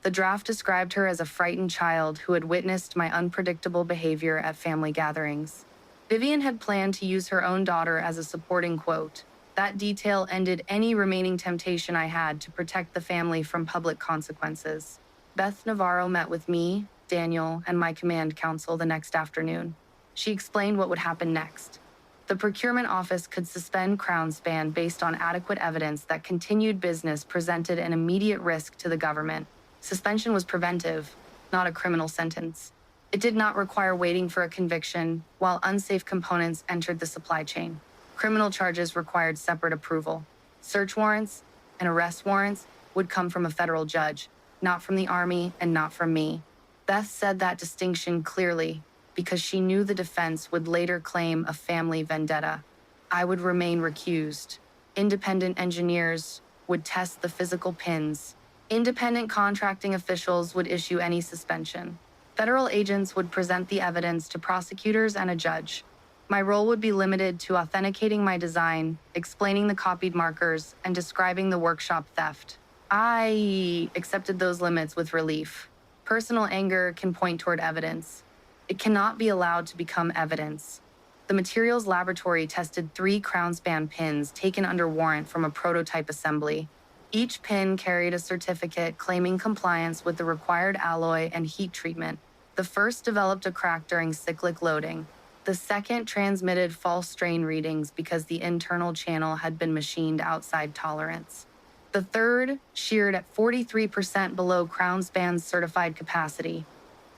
The draft described her as a frightened child who had witnessed my unpredictable behavior at family gatherings. Vivian had planned to use her own daughter as a supporting quote. That detail ended any remaining temptation I had to protect the family from public consequences. Beth Navarro met with me, Daniel, and my command council the next afternoon. She explained what would happen next. The procurement office could suspend CrownSpan based on adequate evidence that continued business presented an immediate risk to the government. Suspension was preventive, not a criminal sentence. It did not require waiting for a conviction, while unsafe components entered the supply chain. Criminal charges required separate approval. Search warrants and arrest warrants would come from a federal judge, not from the Army and not from me. Beth said that distinction clearly because she knew the defense would later claim a family vendetta. I would remain recused. Independent engineers would test the physical pins. Independent contracting officials would issue any suspension. Federal agents would present the evidence to prosecutors and a judge. My role would be limited to authenticating my design, explaining the copied markers, and describing the workshop theft. I accepted those limits with relief. Personal anger can point toward evidence. It cannot be allowed to become evidence. The materials laboratory tested 3 CrownSpan pins taken under warrant from a prototype assembly. Each pin carried a certificate claiming compliance with the required alloy and heat treatment. The first developed a crack during cyclic loading. The second transmitted false strain readings because the internal channel had been machined outside tolerance. The third sheared at 43% below CrownSpan's certified capacity.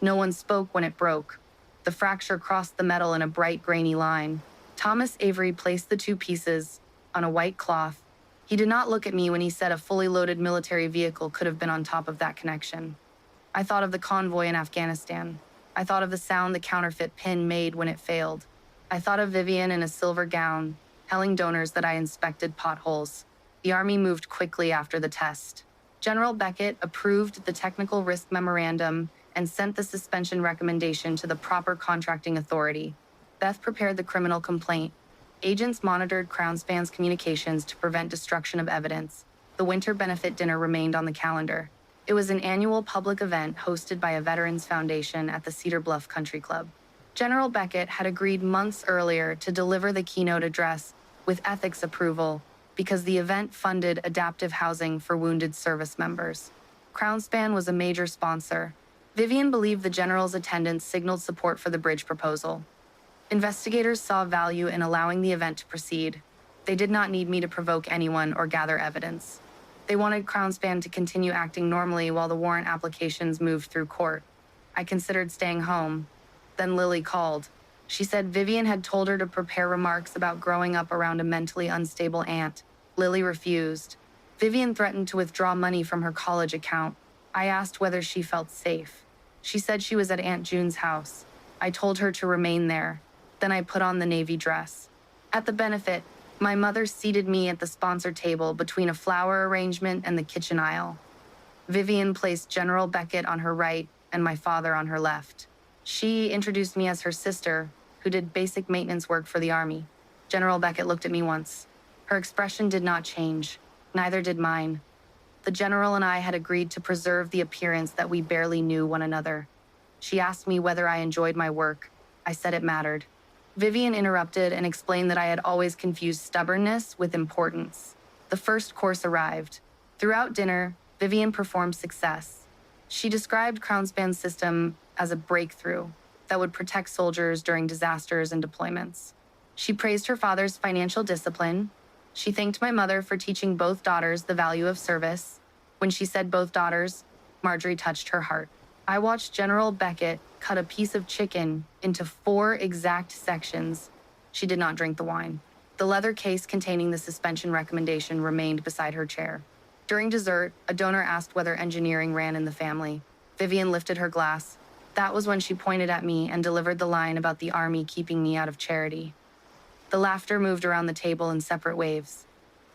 No one spoke when it broke. The fracture crossed the metal in a bright, grainy line. Thomas Avery placed the 2 pieces on a white cloth. He did not look at me when he said a fully loaded military vehicle could have been on top of that connection. I thought of the convoy in Afghanistan. I thought of the sound the counterfeit pin made when it failed. I thought of Vivian in a silver gown, telling donors that I inspected potholes. The Army moved quickly after the test. General Beckett approved the technical risk memorandum and sent the suspension recommendation to the proper contracting authority. Beth prepared the criminal complaint. Agents monitored CrownSpan's communications to prevent destruction of evidence. The winter benefit dinner remained on the calendar. It was an annual public event hosted by a Veterans Foundation at the Cedar Bluff Country Club. General Beckett had agreed months earlier to deliver the keynote address with ethics approval because the event funded adaptive housing for wounded service members. CrownSpan was a major sponsor. Vivian believed the general's attendance signaled support for the bridge proposal. Investigators saw value in allowing the event to proceed. They did not need me to provoke anyone or gather evidence. They wanted CrownSpan to continue acting normally while the warrant applications moved through court. I considered staying home. Then Lily called. She said Vivian had told her to prepare remarks about growing up around a mentally unstable aunt. Lily refused. Vivian threatened to withdraw money from her college account. I asked whether she felt safe. She said she was at Aunt June's house. I told her to remain there. Then I put on the navy dress. At the benefit, my mother seated me at the sponsor table between a flower arrangement and the kitchen aisle. Vivian placed General Beckett on her right and my father on her left. She introduced me as her sister, who did basic maintenance work for the Army. General Beckett looked at me once. Her expression did not change. Neither did mine. The general and I had agreed to preserve the appearance that we barely knew one another. She asked me whether I enjoyed my work. I said it mattered. Vivian interrupted and explained that I had always confused stubbornness with importance. The first course arrived. Throughout dinner, Vivian performed success. She described CrownSpan's system as a breakthrough that would protect soldiers during disasters and deployments. She praised her father's financial discipline. She thanked my mother for teaching both daughters the value of service. When she said both daughters, Marjorie touched her heart. I watched General Beckett cut a piece of chicken into 4 exact sections. She did not drink the wine. The leather case containing the suspension recommendation remained beside her chair. During dessert, a donor asked whether engineering ran in the family. Vivian lifted her glass. That was when she pointed at me and delivered the line about the Army keeping me out of charity. The laughter moved around the table in separate waves.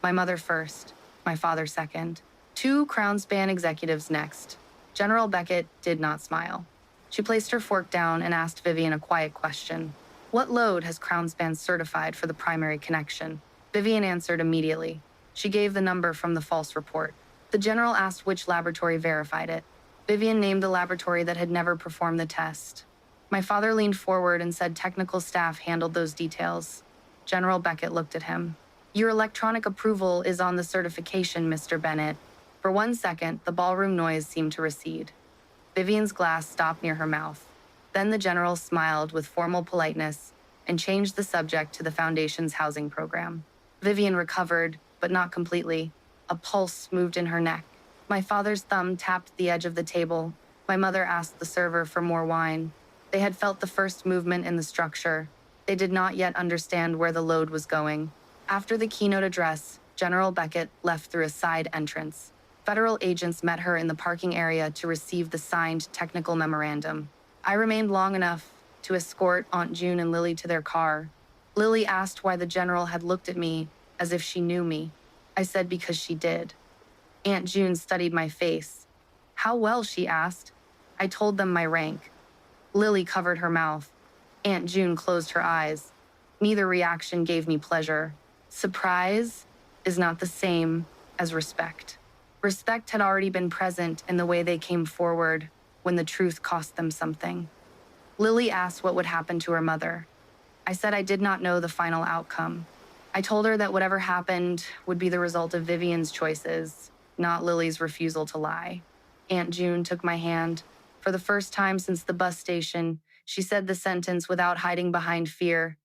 My mother first, my father second. 2 CrownSpan executives next. General Beckett did not smile. She placed her fork down and asked Vivian a quiet question. What load has CrownSpan certified for the primary connection? Vivian answered immediately. She gave the number from the false report. The general asked which laboratory verified it. Vivian named the laboratory that had never performed the test. My father leaned forward and said technical staff handled those details. General Beckett looked at him. Your electronic approval is on the certification, Mr. Bennett. For 1 second, the ballroom noise seemed to recede. Vivian's glass stopped near her mouth. Then the general smiled with formal politeness and changed the subject to the Foundation's housing program. Vivian recovered, but not completely. A pulse moved in her neck. My father's thumb tapped the edge of the table. My mother asked the server for more wine. They had felt the first movement in the structure. They did not yet understand where the load was going. After the keynote address, General Beckett left through a side entrance. Federal agents met her in the parking area to receive the signed technical memorandum. I remained long enough to escort Aunt June and Lily to their car. Lily asked why the general had looked at me as if she knew me. I said because she did. Aunt June studied my face. How well, she asked. I told them my rank. Lily covered her mouth. Aunt June closed her eyes. Neither reaction gave me pleasure. Surprise is not the same as respect. Respect had already been present in the way they came forward when the truth cost them something. Lily asked what would happen to her mother. I said I did not know the final outcome. I told her that whatever happened would be the result of Vivian's choices, not Lily's refusal to lie. Aunt June took my hand. For the first time since the bus station, she said the sentence without hiding behind fear.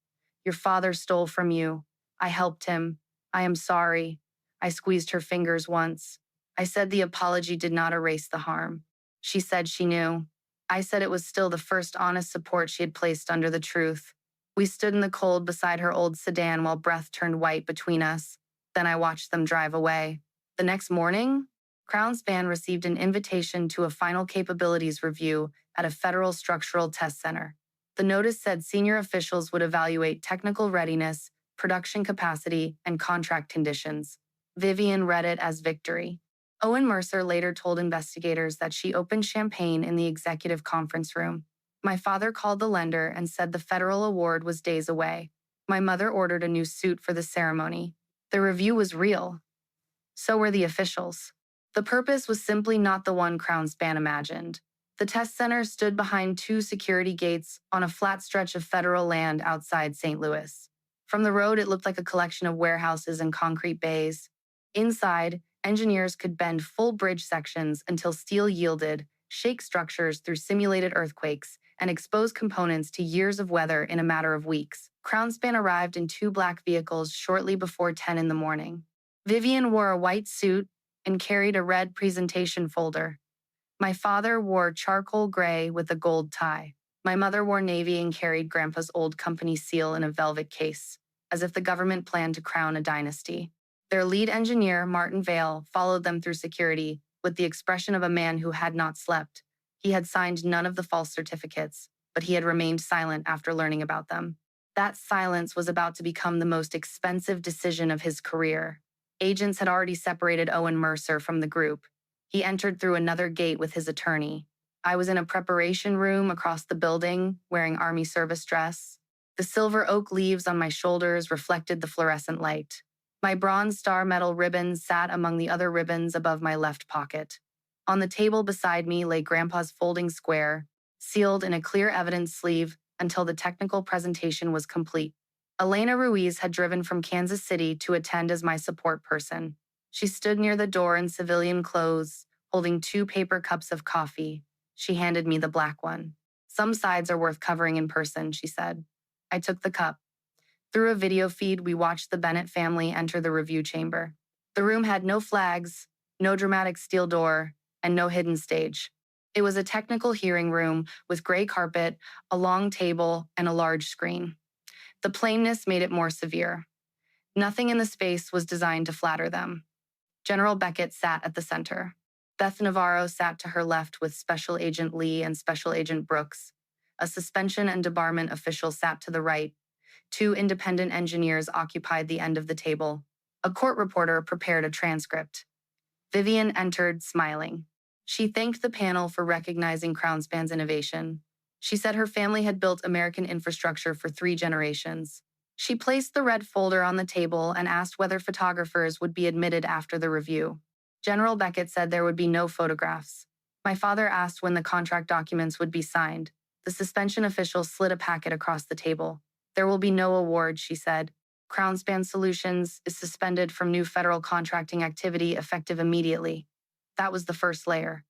Your father stole from you. I helped him. I am sorry. I squeezed her fingers once. I said the apology did not erase the harm. She said she knew. I said it was still the first honest support she had placed under the truth. We stood in the cold beside her old sedan while breath turned white between us. Then I watched them drive away. The next morning, CrownSpan received an invitation to a final capabilities review at a federal structural test center. The notice said senior officials would evaluate technical readiness, production capacity, and contract conditions. Vivian read it as victory. Owen Mercer later told investigators that she opened champagne in the executive conference room. My father called the lender and said the federal award was days away. My mother ordered a new suit for the ceremony. The review was real. So were the officials. The purpose was simply not the one CrownSpan imagined. The test center stood behind 2 security gates on a flat stretch of federal land outside St. Louis. From the road, it looked like a collection of warehouses and concrete bays. Inside, engineers could bend full bridge sections until steel yielded shake structures through simulated earthquakes, and expose components to years of weather in a matter of weeks. CrownSpan arrived in 2 black vehicles shortly before 10 in the morning. Vivian wore a white suit and carried a red presentation folder. My father wore charcoal gray with a gold tie. My mother wore navy and carried Grandpa's old company seal in a velvet case, as if the government planned to crown a dynasty. Their lead engineer, Martin Vale, followed them through security with the expression of a man who had not slept. He had signed none of the false certificates, but he had remained silent after learning about them. That silence was about to become the most expensive decision of his career. Agents had already separated Owen Mercer from the group. He entered through another gate with his attorney. I was in a preparation room across the building, wearing Army service dress. The silver oak leaves on my shoulders reflected the fluorescent light. My bronze star metal ribbon sat among the other ribbons above my left pocket. On the table beside me lay Grandpa's folding square, sealed in a clear evidence sleeve until the technical presentation was complete. Elena Ruiz had driven from Kansas City to attend as my support person. She stood near the door in civilian clothes, holding 2 paper cups of coffee. She handed me the black one. "Some sides are worth covering in person," she said. I took the cup. Through a video feed, we watched the Bennett family enter the review chamber. The room had no flags, no dramatic steel door, and no hidden stage. It was a technical hearing room with gray carpet, a long table, and a large screen. The plainness made it more severe. Nothing in the space was designed to flatter them. General Beckett sat at the center. Beth Navarro sat to her left with Special Agent Lee and Special Agent Brooks. A suspension and debarment official sat to the right. 2 independent engineers occupied the end of the table. A court reporter prepared a transcript. Vivian entered, smiling. She thanked the panel for recognizing CrownSpan's innovation. She said her family had built American infrastructure for 3 generations. She placed the red folder on the table and asked whether photographers would be admitted after the review. General Beckett said there would be no photographs. My father asked when the contract documents would be signed. The suspension official slid a packet across the table. "There will be no award," she said. "CrownSpan Solutions is suspended from new federal contracting activity effective immediately." That was the first layer.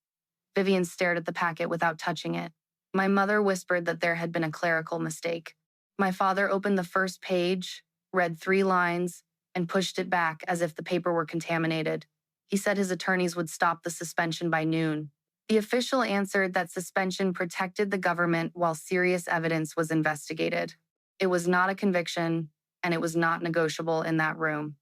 Vivian stared at the packet without touching it. My mother whispered that there had been a clerical mistake. My father opened the first page, read 3 lines, and pushed it back as if the paper were contaminated. He said his attorneys would stop the suspension by noon. The official answered that suspension protected the government while serious evidence was investigated. It was not a conviction, and it was not negotiable in that room.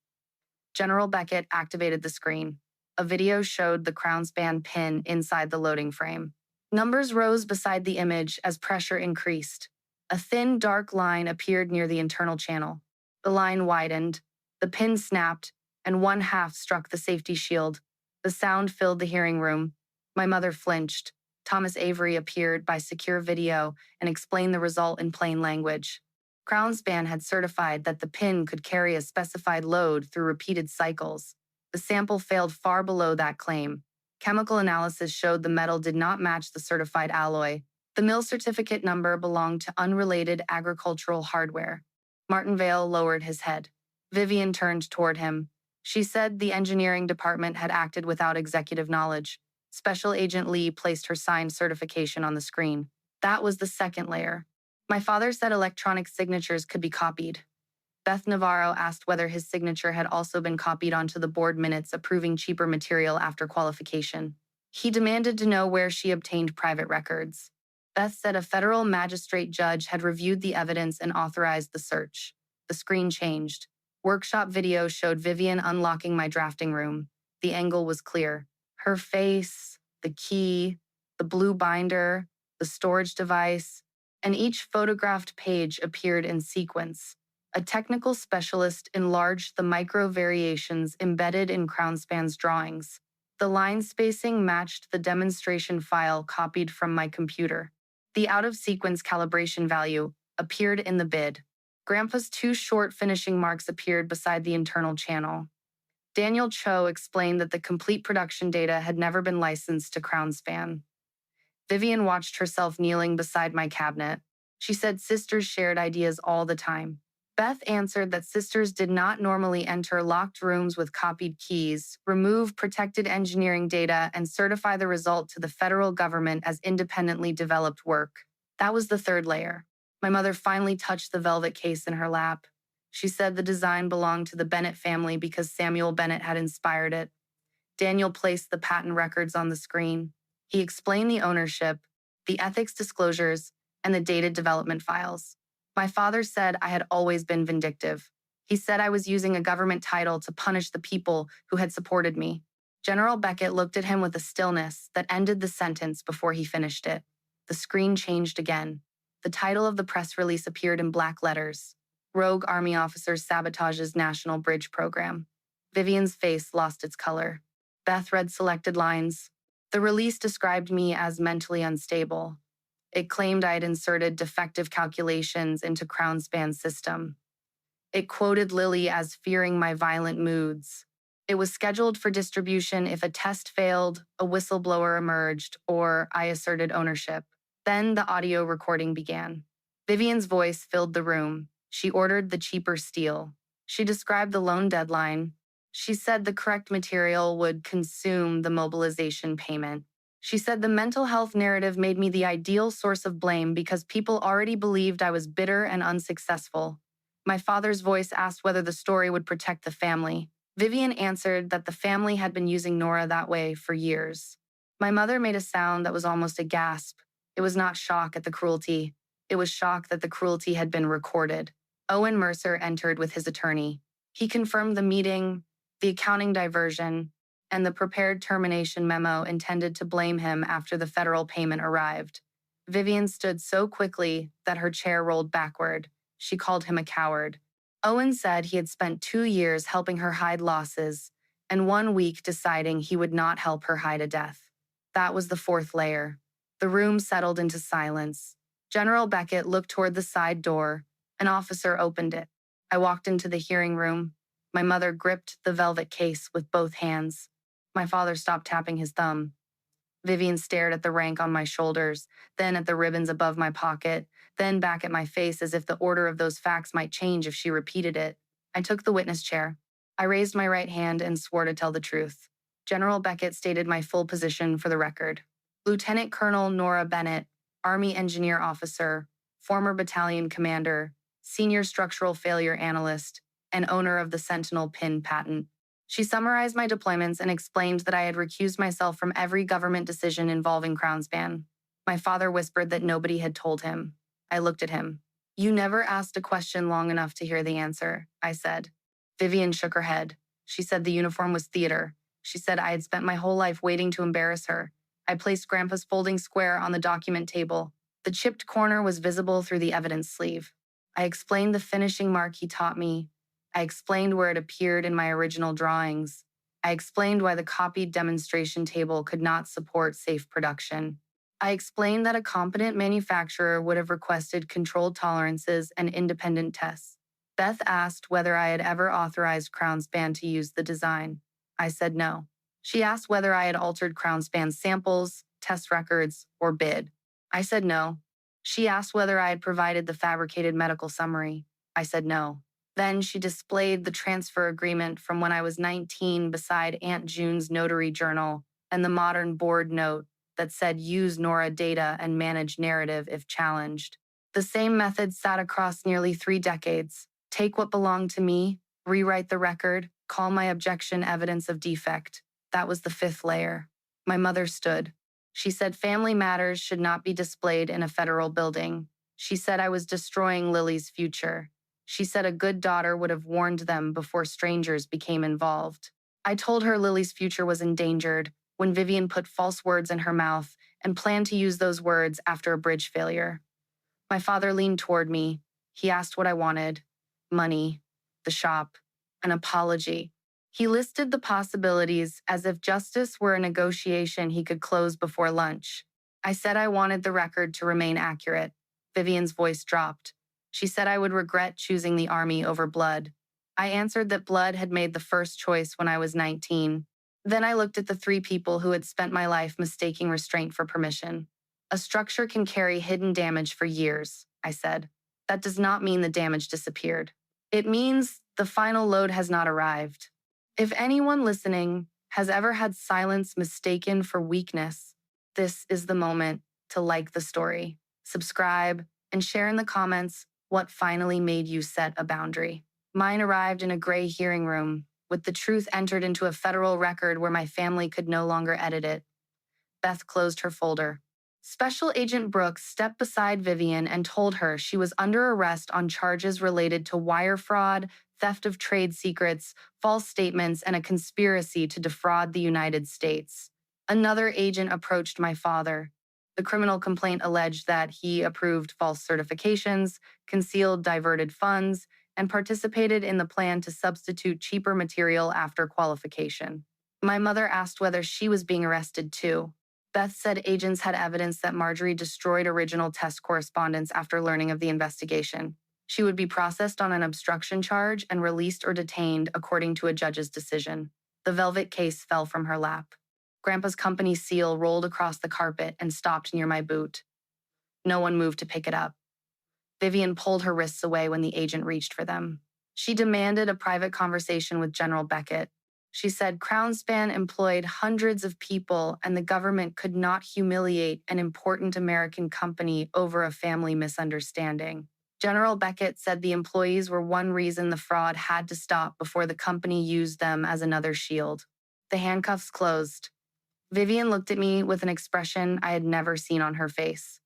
General Beckett activated the screen. A video showed the CrownSpan pin inside the loading frame. Numbers rose beside the image as pressure increased. A thin, dark line appeared near the internal channel. The line widened, the pin snapped, and one half struck the safety shield. The sound filled the hearing room. My mother flinched. Thomas Avery appeared by secure video and explained the result in plain language. CrownSpan had certified that the pin could carry a specified load through repeated cycles. The sample failed far below that claim. Chemical analysis showed the metal did not match the certified alloy. The mill certificate number belonged to unrelated agricultural hardware. Martin Vale lowered his head. Vivian turned toward him. She said the engineering department had acted without executive knowledge. Special Agent Lee placed her signed certification on the screen. That was the second layer. My father said electronic signatures could be copied. Beth Navarro asked whether his signature had also been copied onto the board minutes approving cheaper material after qualification. He demanded to know where she obtained private records. Beth said a federal magistrate judge had reviewed the evidence and authorized the search. The screen changed. Workshop video showed Vivian unlocking my drafting room. The angle was clear. Her face, the key, the blue binder, the storage device, and each photographed page appeared in sequence. A technical specialist enlarged the micro variations embedded in CrownSpan's drawings. The line spacing matched the demonstration file copied from my computer. The out-of-sequence calibration value appeared in the bid. Grandpa's 2 short finishing marks appeared beside the internal channel. Daniel Cho explained that the complete production data had never been licensed to CrownSpan. Vivian watched herself kneeling beside my cabinet. She said sisters shared ideas all the time. Beth answered that sisters did not normally enter locked rooms with copied keys, remove protected engineering data, and certify the result to the federal government as independently developed work. That was the third layer. My mother finally touched the velvet case in her lap. She said the design belonged to the Bennett family because Samuel Bennett had inspired it. Daniel placed the patent records on the screen. He explained the ownership, the ethics disclosures, and the dated development files. My father said I had always been vindictive. He said I was using a government title to punish the people who had supported me. General Beckett looked at him with a stillness that ended the sentence before he finished it. The screen changed again. The title of the press release appeared in black letters. Rogue Army Officer Sabotages National Bridge Program. Vivian's face lost its color. Beth read selected lines. The release described me as mentally unstable. It claimed I had inserted defective calculations into CrownSpan's system. It quoted Lily as fearing my violent moods. It was scheduled for distribution if a test failed, a whistleblower emerged, or I asserted ownership. Then the audio recording began. Vivian's voice filled the room. She ordered the cheaper steel. She described the loan deadline. She said the correct material would consume the mobilization payment. She said the mental health narrative made me the ideal source of blame because people already believed I was bitter and unsuccessful. My father's voice asked whether the story would protect the family. Vivian answered that the family had been using Nora that way for years. My mother made a sound that was almost a gasp. It was not shock at the cruelty. It was shock that the cruelty had been recorded. Owen Mercer entered with his attorney. He confirmed the meeting, the accounting diversion, and the prepared termination memo intended to blame him after the federal payment arrived. Vivian stood so quickly that her chair rolled backward. She called him a coward. Owen said he had spent 2 years helping her hide losses, and 1 week deciding he would not help her hide a death. That was the fourth layer. The room settled into silence. General Beckett looked toward the side door. An officer opened it. I walked into the hearing room. My mother gripped the velvet case with both hands. My father stopped tapping his thumb. Vivian stared at the rank on my shoulders, then at the ribbons above my pocket, then back at my face as if the order of those facts might change if she repeated it. I took the witness chair. I raised my right hand and swore to tell the truth. General Beckett stated my full position for the record. Lieutenant Colonel Nora Bennett, Army Engineer Officer, former battalion commander, senior structural failure analyst, and owner of the Sentinel pin patent. She summarized my deployments and explained that I had recused myself from every government decision involving CrownSpan. My father whispered that nobody had told him. I looked at him. You never asked a question long enough to hear the answer, I said. Vivian shook her head. She said the uniform was theater. She said I had spent my whole life waiting to embarrass her. I placed Grandpa's folding square on the document table. The chipped corner was visible through the evidence sleeve. I explained the finishing mark he taught me. I explained where it appeared in my original drawings. I explained why the copied demonstration table could not support safe production. I explained that a competent manufacturer would have requested controlled tolerances and independent tests. Beth asked whether I had ever authorized CrownSpan to use the design. I said no. She asked whether I had altered CrownSpan samples, test records, or bid. I said no. She asked whether I had provided the fabricated medical summary. I said no. Then she displayed the transfer agreement from when I was 19 beside Aunt June's notary journal and the modern board note that said use Nora data and manage narrative if challenged. The same method sat across nearly 3 decades. Take what belonged to me, rewrite the record, call my objection evidence of defect. That was the 5th layer. My mother stood. She said family matters should not be displayed in a federal building. She said I was destroying Lily's future. She said a good daughter would have warned them before strangers became involved. I told her Lily's future was endangered when Vivian put false words in her mouth and planned to use those words after a bridge failure. My father leaned toward me. He asked what I wanted. Money, the shop, an apology. He listed the possibilities as if justice were a negotiation he could close before lunch. I said I wanted the record to remain accurate. Vivian's voice dropped. She said I would regret choosing the Army over blood. I answered that blood had made the first choice when I was 19. Then I looked at the 3 people who had spent my life mistaking restraint for permission. A structure can carry hidden damage for years, I said. That does not mean the damage disappeared. It means the final load has not arrived. If anyone listening has ever had silence mistaken for weakness, this is the moment to like the story, subscribe, and share in the comments what finally made you set a boundary. Mine arrived in a gray hearing room, with the truth entered into a federal record where my family could no longer edit it. Beth closed her folder. Special Agent Brooks stepped beside Vivian and told her she was under arrest on charges related to wire fraud, theft of trade secrets, false statements, and a conspiracy to defraud the United States. Another agent approached my father. The criminal complaint alleged that he approved false certifications, concealed diverted funds, and participated in the plan to substitute cheaper material after qualification. My mother asked whether she was being arrested too. Beth said agents had evidence that Marjorie destroyed original test correspondence after learning of the investigation. She would be processed on an obstruction charge and released or detained according to a judge's decision. The velvet case fell from her lap. Grandpa's company seal rolled across the carpet and stopped near my boot. No one moved to pick it up. Vivian pulled her wrists away when the agent reached for them. She demanded a private conversation with General Beckett. She said CrownSpan employed hundreds of people and the government could not humiliate an important American company over a family misunderstanding. General Beckett said the employees were one reason the fraud had to stop before the company used them as another shield. The handcuffs closed. Vivian looked at me with an expression I had never seen on her face.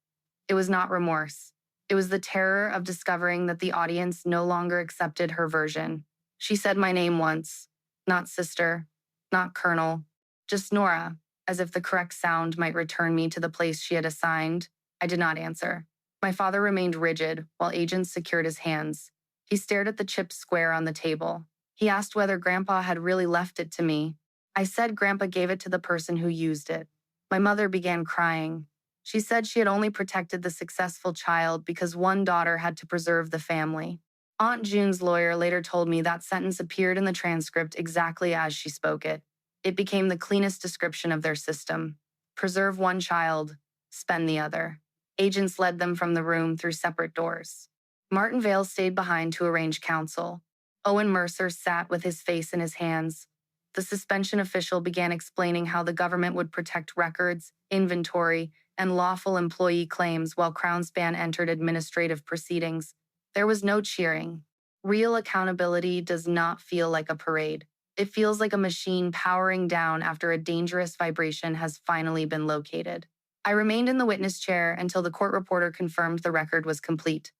It was not remorse. It was the terror of discovering that the audience no longer accepted her version. She said my name once. Not sister, not colonel, just Nora, as if the correct sound might return me to the place she had assigned. I did not answer. My father remained rigid while agents secured his hands. He stared at the chipped square on the table. He asked whether Grandpa had really left it to me. I said Grandpa gave it to the person who used it. My mother began crying. She said she had only protected the successful child because one daughter had to preserve the family. Aunt June's lawyer later told me that sentence appeared in the transcript exactly as she spoke it. It became the cleanest description of their system. Preserve one child, spend the other. Agents led them from the room through separate doors. Martin Vale stayed behind to arrange counsel. Owen Mercer sat with his face in his hands. The suspension official began explaining how the government would protect records, inventory, and lawful employee claims while CrownSpan entered administrative proceedings. There was no cheering. Real accountability does not feel like a parade. It feels like a machine powering down after a dangerous vibration has finally been located. I remained in the witness chair until the court reporter confirmed the record was complete.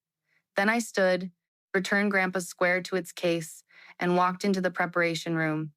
Then I stood, returned Grandpa's square to its case, and walked into the preparation room.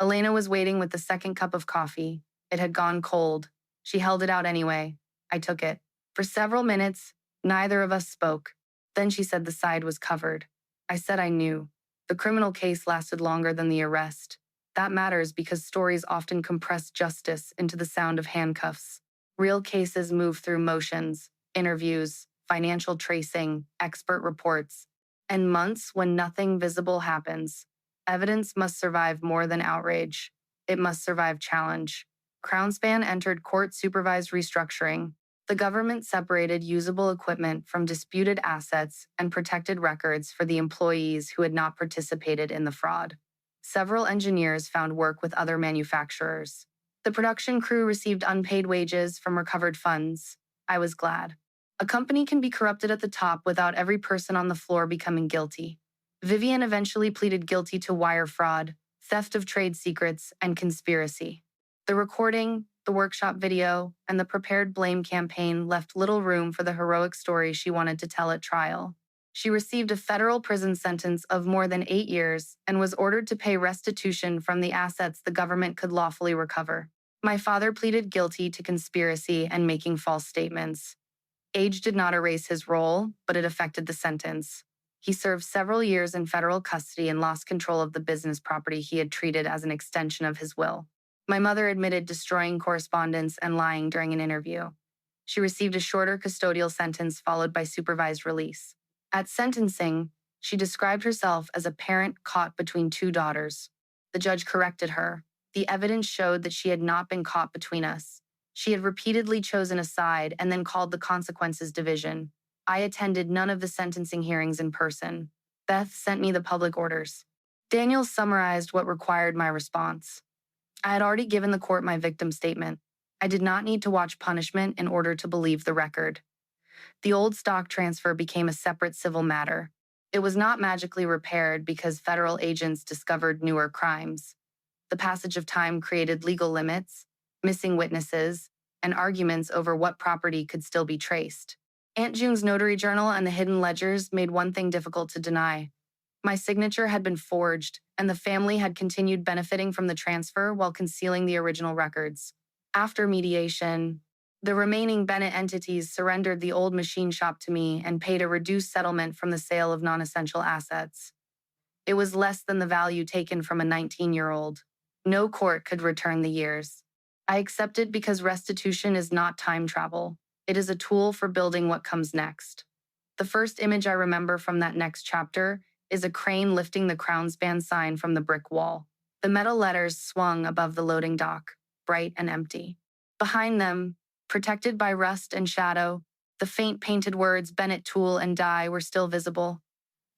Elena was waiting with the second cup of coffee. It had gone cold. She held it out anyway. I took it. For several minutes, neither of us spoke. Then she said the side was covered. I said I knew. The criminal case lasted longer than the arrest. That matters because stories often compress justice into the sound of handcuffs. Real cases move through motions, interviews, financial tracing, expert reports, and months when nothing visible happens. Evidence must survive more than outrage. It must survive challenge. CrownSpan entered court-supervised restructuring. The government separated usable equipment from disputed assets and protected records for the employees who had not participated in the fraud. Several engineers found work with other manufacturers. The production crew received unpaid wages from recovered funds. I was glad. A company can be corrupted at the top without every person on the floor becoming guilty. Vivian eventually pleaded guilty to wire fraud, theft of trade secrets, and conspiracy. The recording, the workshop video, and the prepared blame campaign left little room for the heroic story she wanted to tell at trial. She received a federal prison sentence of more than 8 years and was ordered to pay restitution from the assets the government could lawfully recover. My father pleaded guilty to conspiracy and making false statements. Age did not erase his role, but it affected the sentence. He served several years in federal custody and lost control of the business property he had treated as an extension of his will. My mother admitted destroying correspondence and lying during an interview. She received a shorter custodial sentence followed by supervised release. At sentencing, she described herself as a parent caught between two daughters. The judge corrected her. The evidence showed that she had not been caught between us. She had repeatedly chosen a side and then called the consequences division. I attended none of the sentencing hearings in person. Beth sent me the public orders. Daniel summarized what required my response. I had already given the court my victim statement. I did not need to watch punishment in order to believe the record. The old stock transfer became a separate civil matter. It was not magically repaired because federal agents discovered newer crimes. The passage of time created legal limits, missing witnesses, and arguments over what property could still be traced. Aunt June's notary journal and the hidden ledgers made one thing difficult to deny. My signature had been forged, and the family had continued benefiting from the transfer while concealing the original records. After mediation, the remaining Bennett entities surrendered the old machine shop to me and paid a reduced settlement from the sale of non-essential assets. It was less than the value taken from a 19-year-old. No court could return the years. I accepted because restitution is not time travel. It is a tool for building what comes next. The first image I remember from that next chapter is a crane lifting the CrownSpan sign from the brick wall. The metal letters swung above the loading dock, bright and empty. Behind them, protected by rust and shadow, the faint painted words Bennett Tool and Die were still visible.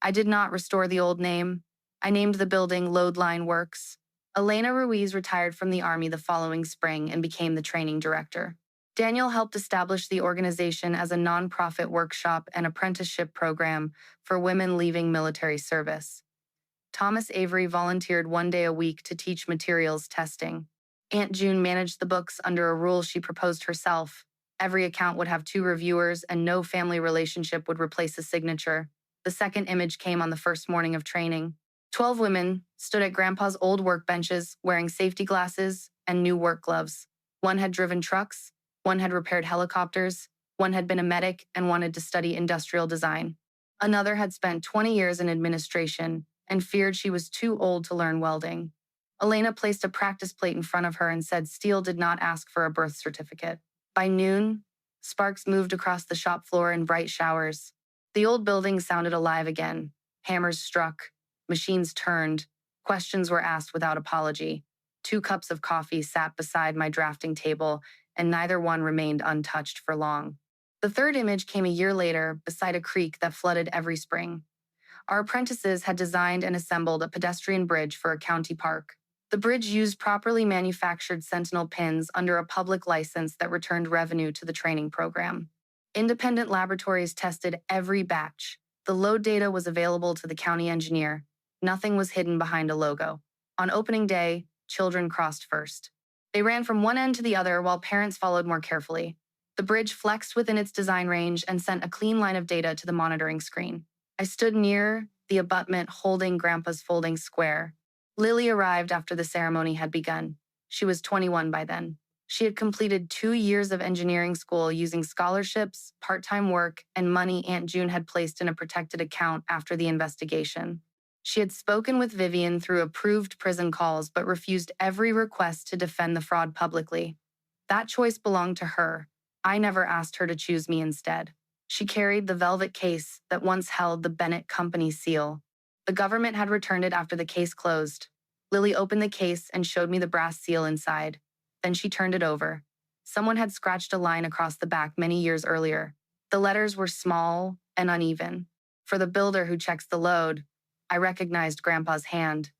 I did not restore the old name. I named the building Load Line Works. Elena Ruiz retired from the Army the following spring and became the training director. Daniel helped establish the organization as a nonprofit workshop and apprenticeship program for women leaving military service. Thomas Avery volunteered 1 day a week to teach materials testing. Aunt June managed the books under a rule she proposed herself. Every account would have 2 reviewers and no family relationship would replace a signature. The second image came on the first morning of training. 12 women stood at Grandpa's old workbenches wearing safety glasses and new work gloves. One had driven trucks, one had repaired helicopters, one had been a medic and wanted to study industrial design. Another had spent 20 years in administration and feared she was too old to learn welding. Elena placed a practice plate in front of her and said Steele did not ask for a birth certificate. By noon, sparks moved across the shop floor in bright showers. The old building sounded alive again. Hammers struck, machines turned, questions were asked without apology. 2 cups of coffee sat beside my drafting table, and neither one remained untouched for long. The third image came a year later, beside a creek that flooded every spring. Our apprentices had designed and assembled a pedestrian bridge for a county park. The bridge used properly manufactured sentinel pins under a public license that returned revenue to the training program. Independent laboratories tested every batch. The load data was available to the county engineer. Nothing was hidden behind a logo. On opening day, children crossed first. They ran from one end to the other while parents followed more carefully. The bridge flexed within its design range and sent a clean line of data to the monitoring screen. I stood near the abutment holding Grandpa's folding square. Lily arrived after the ceremony had begun. She was 21 by then. She had completed 2 years of engineering school using scholarships, part-time work, and money Aunt June had placed in a protected account after the investigation. She had spoken with Vivian through approved prison calls but refused every request to defend the fraud publicly. That choice belonged to her. I never asked her to choose me instead. She carried the velvet case that once held the Bennett Company seal. The government had returned it after the case closed. Lily opened the case and showed me the brass seal inside. Then she turned it over. Someone had scratched a line across the back many years earlier. The letters were small and uneven. For the builder who checks the load, I recognized Grandpa's hand.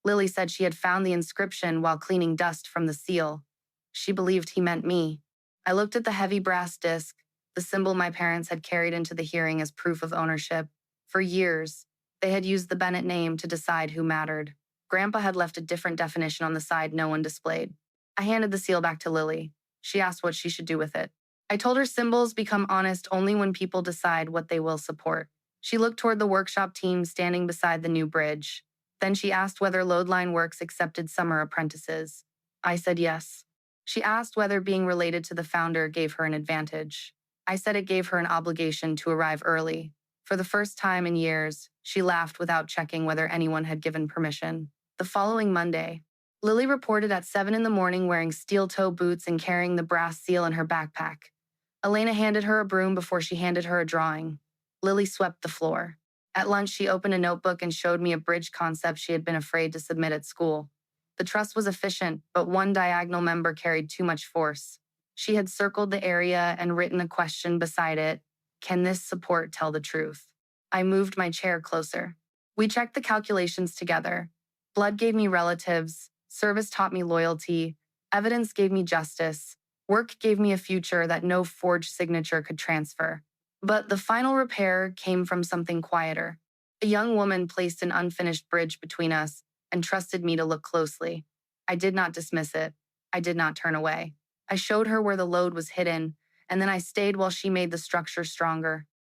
Lily said she had found the inscription while cleaning dust from the seal. She believed he meant me. I looked at the heavy brass disc, the symbol my parents had carried into the hearing as proof of ownership. For years, they had used the Bennett name to decide who mattered. Grandpa had left a different definition on the side no one displayed. I handed the seal back to Lily. She asked what she should do with it. I told her symbols become honest only when people decide what they will support. She looked toward the workshop team standing beside the new bridge. Then she asked whether Load Line Works accepted summer apprentices. I said yes. She asked whether being related to the founder gave her an advantage. I said it gave her an obligation to arrive early. For the first time in years, she laughed without checking whether anyone had given permission. The following Monday, Lily reported at 7 in the morning wearing steel-toe boots and carrying the brass seal in her backpack. Elena handed her a broom before she handed her a drawing. Lily swept the floor. At lunch, she opened a notebook and showed me a bridge concept she had been afraid to submit at school. The truss was efficient, but one diagonal member carried too much force. She had circled the area and written a question beside it. Can this support tell the truth? I moved my chair closer. We checked the calculations together. Blood gave me relatives, service taught me loyalty, evidence gave me justice, work gave me a future that no forged signature could transfer. But the final repair came from something quieter. A young woman placed an unfinished bridge between us and trusted me to look closely. I did not dismiss it. I did not turn away. I showed her where the load was hidden, and then I stayed while she made the structure stronger.